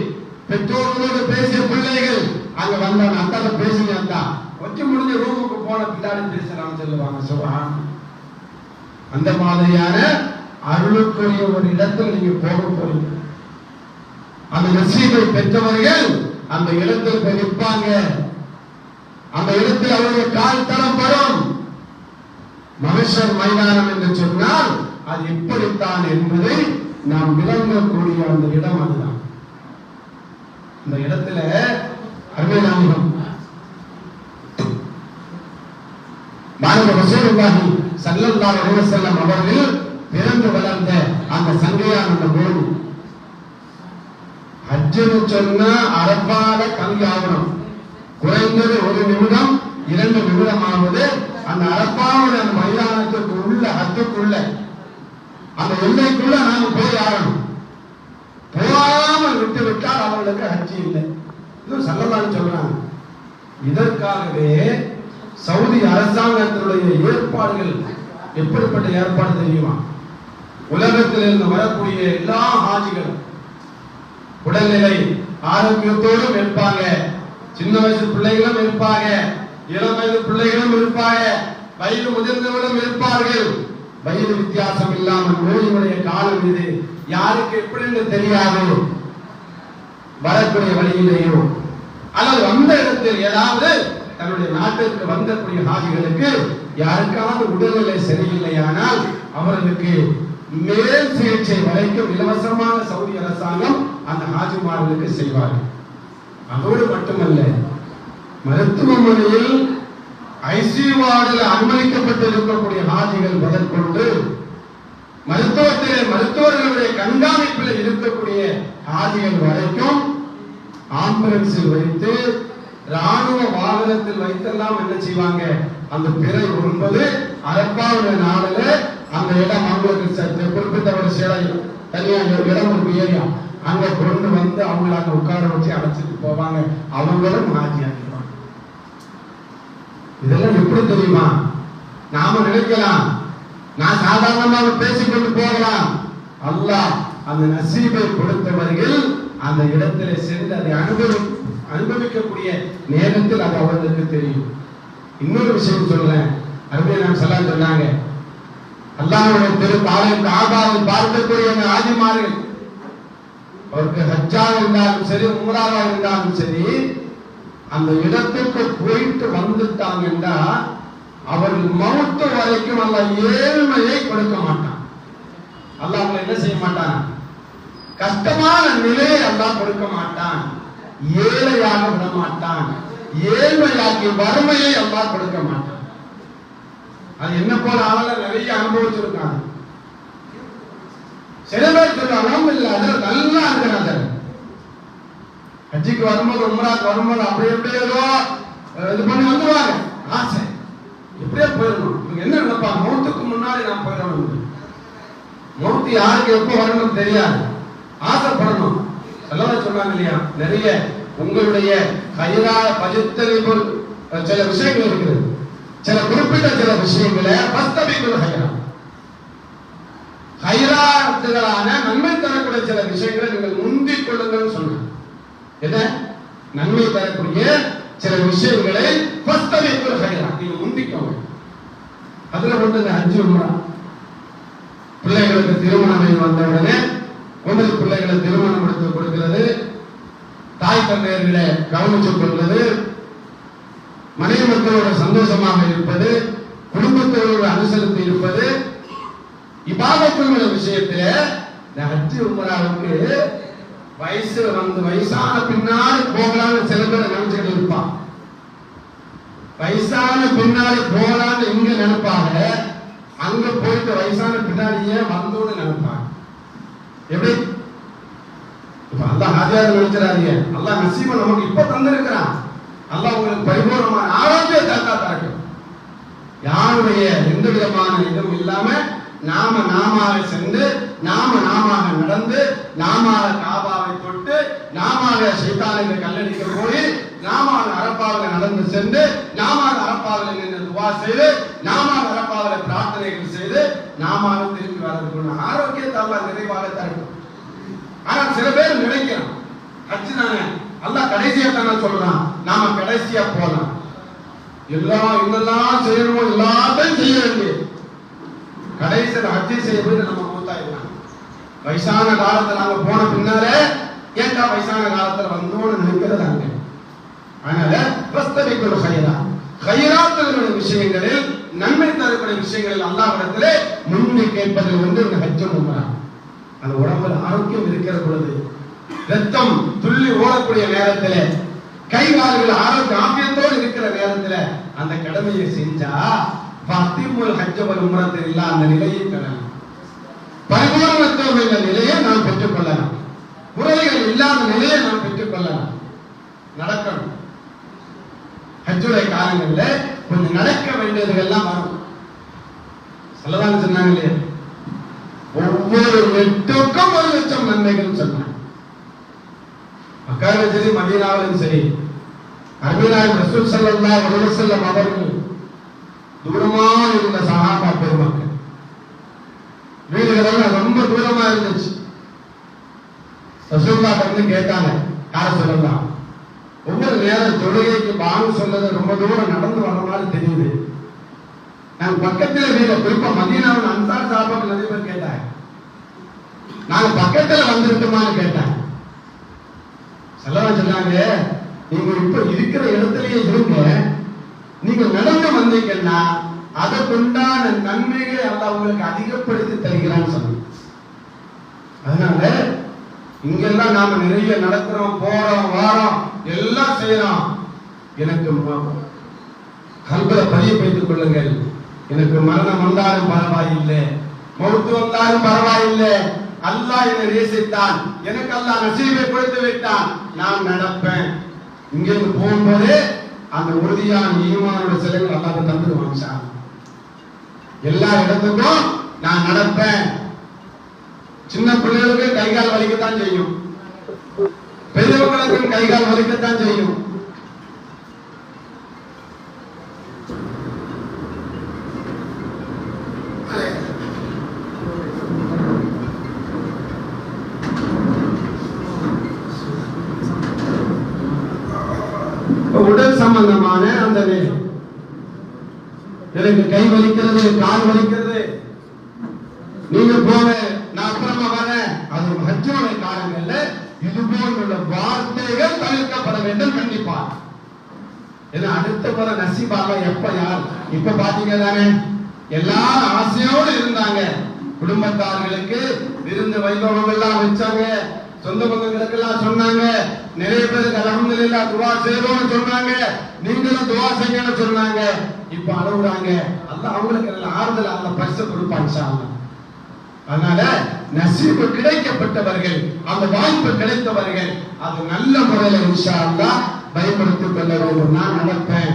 பெற்றோர்களோடு பேசிய பிள்ளைகள். அங்க வந்தான், அந்தால பேசினா கொஞ்சம் முடிஞ்ச ரூமுக்கு போன பின்னாடி பேசலாம் சொல்லுவாங்க. சுபஹான். அந்த மாதிரியான அருளுக்குரிய ஒரு இடத்தில் நீங்க போக போறீங்க. அந்த நசீபை பெற்றவர்கள் அந்த இடத்தில் போய் நிற்பாங்க. அந்த இடத்தில் அவருடைய கால் தடம் படும். மஹ்ஷர் மைதானம் என்று சொன்னால் அது எப்படித்தான் என்பதை நாம் விளங்கக்கூடிய அந்த இடம் அதுதான். இந்த இடத்துல அருமைநாயகம் ரசூலுல்லாஹி ஸல்லல்லாஹு அலைஹி வஸல்லம் அவர்கள் பிறந்து வளர்ந்த அந்த சங்கையான அந்த பூமி. ஹஜ்ஜுன்னு சொன்னா அரபால கல்வி ஆகணும். குறைந்தது 1 நிமிடம் 2 நிமிடம் ஆகுது. அந்த அரபாவுடைய மைதானத்துக்கு உள்ள ஹஜ்ஜுக்குள்ள அந்த எல்லைக்குள்ள நாம போய் ஆகணும். போகாமல் விட்டு விட்டால் அவர்களுக்கு ஹஜ்ஜி இல்லை. இது ஸல்லல்லாஹு சொல்றாங்க. இதற்காகவே சவுதி அரசாங்கத்தினுடைய ஏற்பாடுகள் எப்படிப்பட்ட ஏற்பாடு தெரியுமா? உலகத்தில் இருந்து வரக்கூடிய எல்லா ஹாஜிகளும் உடல்நிலை ஆரோக்கியத்தோடும் இருப்பாங்க. சின்ன வயசு பிள்ளைகளும் இருப்பாங்க, இளம் வயது பிள்ளைகளும் இருப்பாங்க, வயது முதிர்ந்தவர்களும் இருப்பார்கள். வயது வித்தியாசம் இல்லாமல் நோயினுடைய காலம் இது யாருக்கு எப்படி தெரியாது. வரக்கூடிய வழியிலேயோ அல்லது வந்த இடத்தில் ஏதாவது தன்னுடைய நாட்டிற்கு வந்தக்கூடிய ஹாஜிகளுக்கு யாருக்காவது உடல்நிலை சரியில்லையானால் அவர்களுக்கு மேல் சிகிச்சை வரைக்கும் இலவசமாக சவுதி அரசாங்கம் அந்த ஹாஜிமார்களுக்கு செய்வார்கள். அதோடு மட்டுமல்ல, மருத்துவமனையில் ஐசியூ வார்டில் அனுமதிக்கப்பட்டு இருக்கக்கூடிய ஹாஜிகள் முதற்கொண்டு மருத்துவர்களுடைய கண்காணிப்பில் இருக்கக்கூடிய ஹாஜிகள் வரைக்கும் ஆம்புலன்ஸில் வைத்து ராணுவ வாகனத்தில் வைத்தெல்லாம் என்ன செய்வாங்க, அந்த பிறை 9 அரபாவுடைய நாளில அந்த இடம் அவங்களுக்கு குறிப்பிட்ட ஒரு சிலை தனியா ஒரு இடம் ஒரு ஏரியா அங்க கொண்டு வந்து அவங்களை அங்க உட்கார வச்சு அழைச்சிட்டு போவாங்க. அவங்களும் ஹாஜி ஆகிடுவாங்க. இதெல்லாம் எப்படி தெரியுமா? நாம நினைக்கலாம் நான் சாதாரணமாக பேசிக்கொண்டு போகலாம். அல்லாஹ் அந்த நசீபை கொடுத்தவர்கள் அந்த இடத்திலே சென்று அதை அனுபவிக்கக்கூடிய நேரத்தில் அது அவர்களுக்கு தெரியும். இன்னொரு விஷயம் சொல்றேன். அருமையை நாம் சொன்னாங்க, அல்லாஹ்வுடைய திரு காபாவை பார்க்கக்கூடிய ஆஜிமார்கள் அவருக்கு ஹஜ்ஜாக இருந்தாலும் சரி உம்ராவா இருந்தாலும் சரி அந்த இடத்துக்கு போயிட்டு வந்துட்டாங்கன்னா அவர்கள் மௌத்து வரைக்கும் அல்லாஹ் ஏழ்மையை கொடுக்க மாட்டான். அல்லாஹ் அவங்களை என்ன செய்ய மாட்டான்? கஷ்டமான நிலையை அல்லாஹ் கொடுக்க மாட்டான். ஏழையாக விட மாட்டான். ஏழ்மையாக்கி வறுமையை அல்லாஹ் கொடுக்க மாட்டான். அது என்ன போல ஆள நிறைய அனுபவிச்சிருக்காங்க. சில பேர் சொல்லுவாங்க இல்ல அது நல்லா இருக்கிறாங்க. ஹஜ்ஜுக்கு வரும்போது உம்ராக்கு வரும்போது அப்படி எப்படியோ இது பண்ணி வந்துருவாங்க. ஆசை எப்படியே போயிடணும். இவங்க என்ன நினைப்பாங்க? மௌத்துக்கு முன்னாடி நான் போயிடணும். மௌத்து யாருக்கு எப்போ வரணும் தெரியாது. ஆசைப்படணும். சொல்லதான் சொன்னாங்க இல்லையா? நிறைய உங்களுடைய கைரா பஜித்தலிபுல் சில விஷயங்கள் இருக்குது. சில குறிப்பிட்ட சில விஷயங்களை பஸ்தபிக்குள் ஹைராத்துகளான நன்மை தரக்கூடிய சில விஷயங்களை நீங்கள் முந்திக் கொள்ளுங்கள் சொன்னாங்க. என்ன நன்மை தரக்கூடிய சில விஷயங்களை பஸ்தபிக்குள் ஹைரா நீங்க முந்திக்கோங்க. அதுல வந்து இந்த ஹஜ் உம்ரா பிள்ளைகளுக்கு திருமணம் வந்தவுடனே உங்கள் பிள்ளைகளை திருமணம் எடுத்து கொடுக்கிறது, தாய் தந்தையர்களை கவனித்துக் கொள்வது, மனைவி மக்களோட சந்தோஷமாக இருப்பது, குடும்பத்தோடு அனுசரித்து இருப்பது, இபாதத்துங்கிற விஷயத்துல இந்த ஹஜ் உம்ராவுக்கு வயசுல வந்து வயசான பின்னாடி போகலான்னு சில பேர் நினைச்சுட்டு இருப்பான். வயசான பின்னாடி போகலான்னு இங்க நினைப்பாங்க, அங்க போயிட்டு வயசான பின்னாடியே வந்தோன்னு நினைப்பாங்க. எப்படி இப்ப அல்லாஹ் ஹாஜியார் நினைச்சிடாதீங்க. அல்லாஹ் நசீபை நமக்கு இப்ப தந்திருக்கிறான். அல்லாஹ் உங்களுக்கு பரிபூர்ணமான ஆரோக்கியத்தை தரட்டும். யாருடைய எந்த விதமான இதுவும் இல்லாம நாம சென்று நாம நடந்து நாம காபாவை தொட்டு நாம ஷைத்தானுக்கு கல்லடிக்க போய் நாம அரப்பாவில் நடந்து சென்று நாம அரப்பாவில் நின்று துவா செய்து நாம அரப்பாவில் பிரார்த்தனைகள் செய்து நாம திரும்பி வரதுக்குள்ள ஆரோக்கியத்தை அல்லாஹ் நிறைவாக தரட்டும். ஆனா சில பேர் நினைக்கிறான் ஹஜ் தானே அல்லாஹ் கடைசியா தானே சொல்றான், நாம கடைசியா போலாம், என்னெல்லாம் செய்யணுமோ எல்லாத்தையும் செய்ய வேண்டியது. கடைசியில் ஹஜ்ஜை செய்ய போய் நம்ம மூத்தாயிடலாம். வயசான காலத்துல நாங்க போன பின்னாலே ஏன்டா வயசான காலத்துல வந்தோம்னு நினைக்கிறது அங்க. அதனால பஸ்தபிக்குள் ஹைராத்துடைய விஷயங்களில் நன்மை தரக்கூடிய விஷயங்களில் அல்லாஹ்விடத்திலே முன்னே கேட்பதில் வந்து இந்த ஹஜ் உம்ரா. அந்த உடம்புல ஆரோக்கியம் இருக்கிற பொழுது, ரத்தம் துள்ளி ஓடக்கூடிய நேரத்தில், கை கால்கள் ஆரோக்கியத்தோடு இருக்கிற நேரத்தில் அந்த கடமையை செஞ்சா ஃபத்திமுல் ஹஜ் வல் உம்ரத்தில் இல்ல அந்த நிலையை பெறலாம். பரிபூரணத்துவம் என்ற நிலையை நாம் பெற்றுக் கொள்ளலாம். குறைகள் இல்லாத நிலையை நாம் பெற்றுக் கொள்ளலாம். நடக்கணும். ஹஜ்ஜுடைய காலங்கள்ல கொஞ்சம் நடக்க வேண்டியதுகள்லாம் வரும். சொல்லதான் சொன்னாங்க இல்லையா, ஒவ்வொரு எட்டுக்கும் 1,00,000 நன்மைகள் சொன்னாங்க. மக்காவிலும் சரி மதீனாவிலும் சரி அருமையாய் ரசூல் ஸல்லல்லாஹு அலைஹி வஸல்லம் அவர்கள் தூரமாக இருந்த சஹாபா பெருமக்கள் வீடுகள் ரொம்ப தூரமா இருந்துச்சு. ரசூலுல்லாஹ் வந்து கேட்டாங்க, யார சொல்லலாம், ஒவ்வொரு நேரம் தொழுகைக்கு பாங்கு சொல்றது ரொம்ப தூரம் நடந்து வர மாதிரி தெரியுது, நாங்க பக்கத்துல வீடு குறிப்பா மதீனாவில் அன்சார் சஹாபாக்கள் நிறைய பேர் கேட்டாங்க, நாங்க பக்கத்துல வந்திருக்கோமான்னு கேட்டாங்க. சொல்லலாம் சொன்னாங்க, நீங்க இப்ப இருக்கிற இடத்துலயே இருங்க, நீங்க நடந்து வந்தீங்கன்னா அதற்குண்டான நன்மைகளை அல்லாஹ் உங்களுக்கு அதிகப்படுத்தி தருகிறான்னு சொன்னாங்க. அதனால இங்கெல்லாம் நாம நிறைய நடக்கிறோம், போறோம், வாரோம், எல்லாம் செய்யறோம். எனக்கு கல்வில பதிய வைத்துக் கொள்ளுங்கள், எனக்கு மரணம் வந்தாலும் பரவாயில்லை, மௌத்து வந்தாலும் பரவாயில்லை, அல்லாஹ் என்னை நேசித்தான், எனக்கு அல்லாஹ் நசீபை கொடுத்து விட்டான், நான் நடப்பேன். இங்கிருந்து போகும்போது அந்த உறுதியான ஈமானோட சிலைகள் அல்லாஹ் தந்துடுவாங்க. எல்லா இடத்துக்கும் நான் நடப்பேன். சின்ன பிள்ளைகளுக்கு கைகால் வலிக்கத்தான் செய்யும், பெரியவர்களுக்கும் கைகால் வலிக்கத்தான் செய்யும். உடல் சம்பந்தமான அந்த எனக்கு கை வலிக்கிறது, கால் வலிக்கிறது, போல நான் அப்புறமா வரேன். அது ஹஜ்ஜுடைய காலங்கள்ல இது போன்ற வார்த்தைகள் தவிர்க்கப்பட வேண்டும் கண்டிப்பா. ஏன்னா அடுத்த முறை நசீபாக எப்ப யார் இப்ப பாத்தீங்க தானே, எல்லாரும் ஆசையோடு இருந்தாங்க. குடும்பத்தார்களுக்கு விருந்து வைபவம் எல்லாம் வச்சாங்க, சொந்த பந்தங்களுக்கு எல்லாம் சொன்னாங்க. நிறைய பேருக்கு அல்ஹம்துலில்லாஹ் துஆ செய்யணும்னு சொன்னாங்க, நீங்களும் துஆ செய்யணும்னு சொன்னாங்க. இப்ப அழுகுறாங்க. அல்லாஹ் அவங்களுக்கு நல்ல ஆறுதல், அல்லாஹ் பரிசு கொடுப்பான் இன்ஷா அல்லாஹ். அதனால நசீபு கிடைக்கப்பட்டவர்கள், அந்த வாய்ப்பு கிடைத்தவர்கள் அது நல்ல முறையில இன்ஷா அல்லாஹ் பயன்படுத்திக் கொள்ள வேண்டும். நான் நடப்பேன்,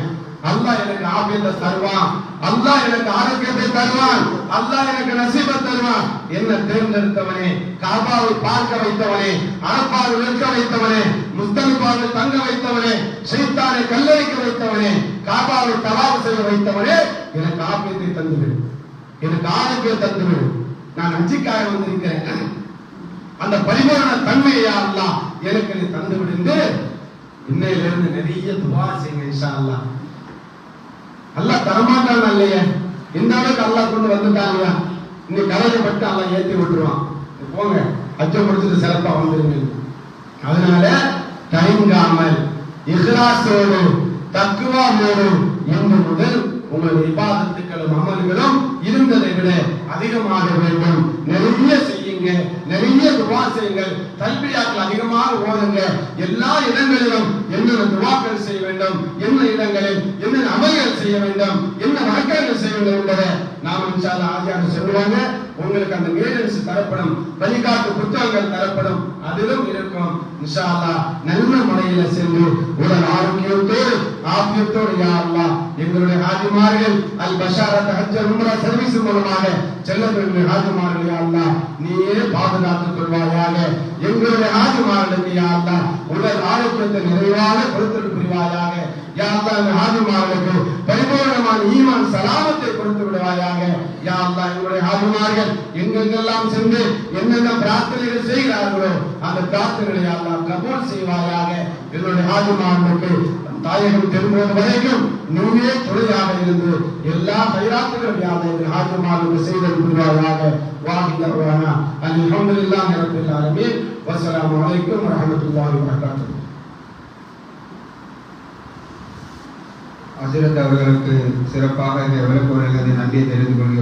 அல்லாஹ் எனக்கு ஆபியத்தை தருவான், அல்லாஹ் எனக்கு ஆரோக்கியத்தை தருவான், அல்லாஹ் எனக்கு நசீபை தருவான். என்ன தேர்ந்தெடுத்தவனே, காபாவை பார்க்க வைத்தவனே, அரபாவில் நிற்க வைத்தவனே, முஸ்தலிஃபாவில் தங்க வைத்தவனே, ஷைத்தானை கல்லறைக்க வைத்தவனே, காபாவை தவாப் செய்ய வைத்தவனே, எனக்கு ஆபியத்தை தந்துவிடு, எனக்கு ஆரோக்கியம் தந்துவிடு. நான் ஹஜ்ஜுக்காக வந்திருக்கிறேன், அந்த பரிபூரண தன்மையை அல்லாஹ் எனக்கு நீ தந்து விடுங்க. இன்னையிலிருந்து நிறைய துஆ செய்யுங்க இன்ஷா அல்லாஹ். அல்லாஹ் தரமாட்டான் இல்லையே, இந்த அளவுக்கு அல்லாஹ் கொண்டு வந்துட்டாங்க. இன்னைக்கு கவலைப்பட்டு அல்லாஹ் ஏற்றி விட்டுருவான். போங்க ஹஜ்ஜ முடிச்சுட்டு சிறப்பா வந்துருங்க. அதனால தயங்காமல் இஹ்லாஸோடு தக்வாவோடு இன்று முதல் உங்களுடைய இபாதத்துக்களும் அமல்களும் இருந்ததை விட அதிகமாக வேண்டும். நிறைய செய்யுங்க, நிறைய துஆ செய்யுங்கள், தல்பியாக்கள் அதிகமாக ஓதுங்க. எல்லா இடங்களிலும் என்னென்ன துஆக்கள் செய்ய வேண்டும், என்ன இடங்களில் என்ன அமல்கள் செய்ய வேண்டும், என்ன வணக்கங்கள் செய்ய வேண்டும் என்பதை நாம் இன்ஷா அல்லாஹ் ஆஜியார் சொல்லுவாங்க. உங்களுக்கு அந்த கைடன்ஸ் தரப்படும், வழிகாட்டு புத்தகங்கள் தரப்படும், அதிலும் இருக்கும். இன்ஷா அல்லாஹ் நல்ல முறையில சென்று உடல் ஆரோக்கியத்தோடு ஆபியத்தோடு யா அல்லாஹ் எங்களுடைய ஹாஜிமார்கள் அல் பஷாரத் ஹஜ் உம்ரா சர்வீஸ் மூலமாக செல்லக்கூடிய ஹாஜிமார்கள் யா அல்லாஹ் நீயே பாதுகாத்துக் கொள்வாயாக. எங்களுடைய ஹாஜிமார்களுக்கு யா அல்லாஹ் உடல் ஆரோக்கியத்தை நிறைவாக கொடுத்து புரிவாயாக. யா அல்லாஹ் இந்த ஹாஜிமார்களுக்கு பரிபூர்ணமான ஈமான் சலாமத்தை கொடுத்து விடுவாயாக. யா அல்லாஹ் எங்களுடைய ஹாஜிமார்கள் எங்கெங்கெல்லாம் சென்று என்னென்ன பிரார்த்தனைகள் செய்கிறார்களோ அந்த பிரார்த்தனைகளை யா அல்லாஹ் கபூல் செய்வாயாக. எங்களுடைய ஹாஜிமார்களுக்கு தாயகம் திரும்புவது வரைக்கும் நீயே துணையாக இருந்து எல்லா கைராத்துகளும் யாரும் ஹாஜிமார்களுக்கு செய்தல் புரிவாயாக. வாஹிதவானா அல்ஹம்துலில்லாஹி ரப்பில் ஆலமீன். வஸ்ஸலாமு அலைக்கும் வரஹ்மத்துல்லாஹி வபரகாத்துஹு. ஹஜ்ரத் அவர்களுக்கு சிறப்பாக விளக்குவதற்கு நன்றியை தெரிந்து கொள்கிறேன்.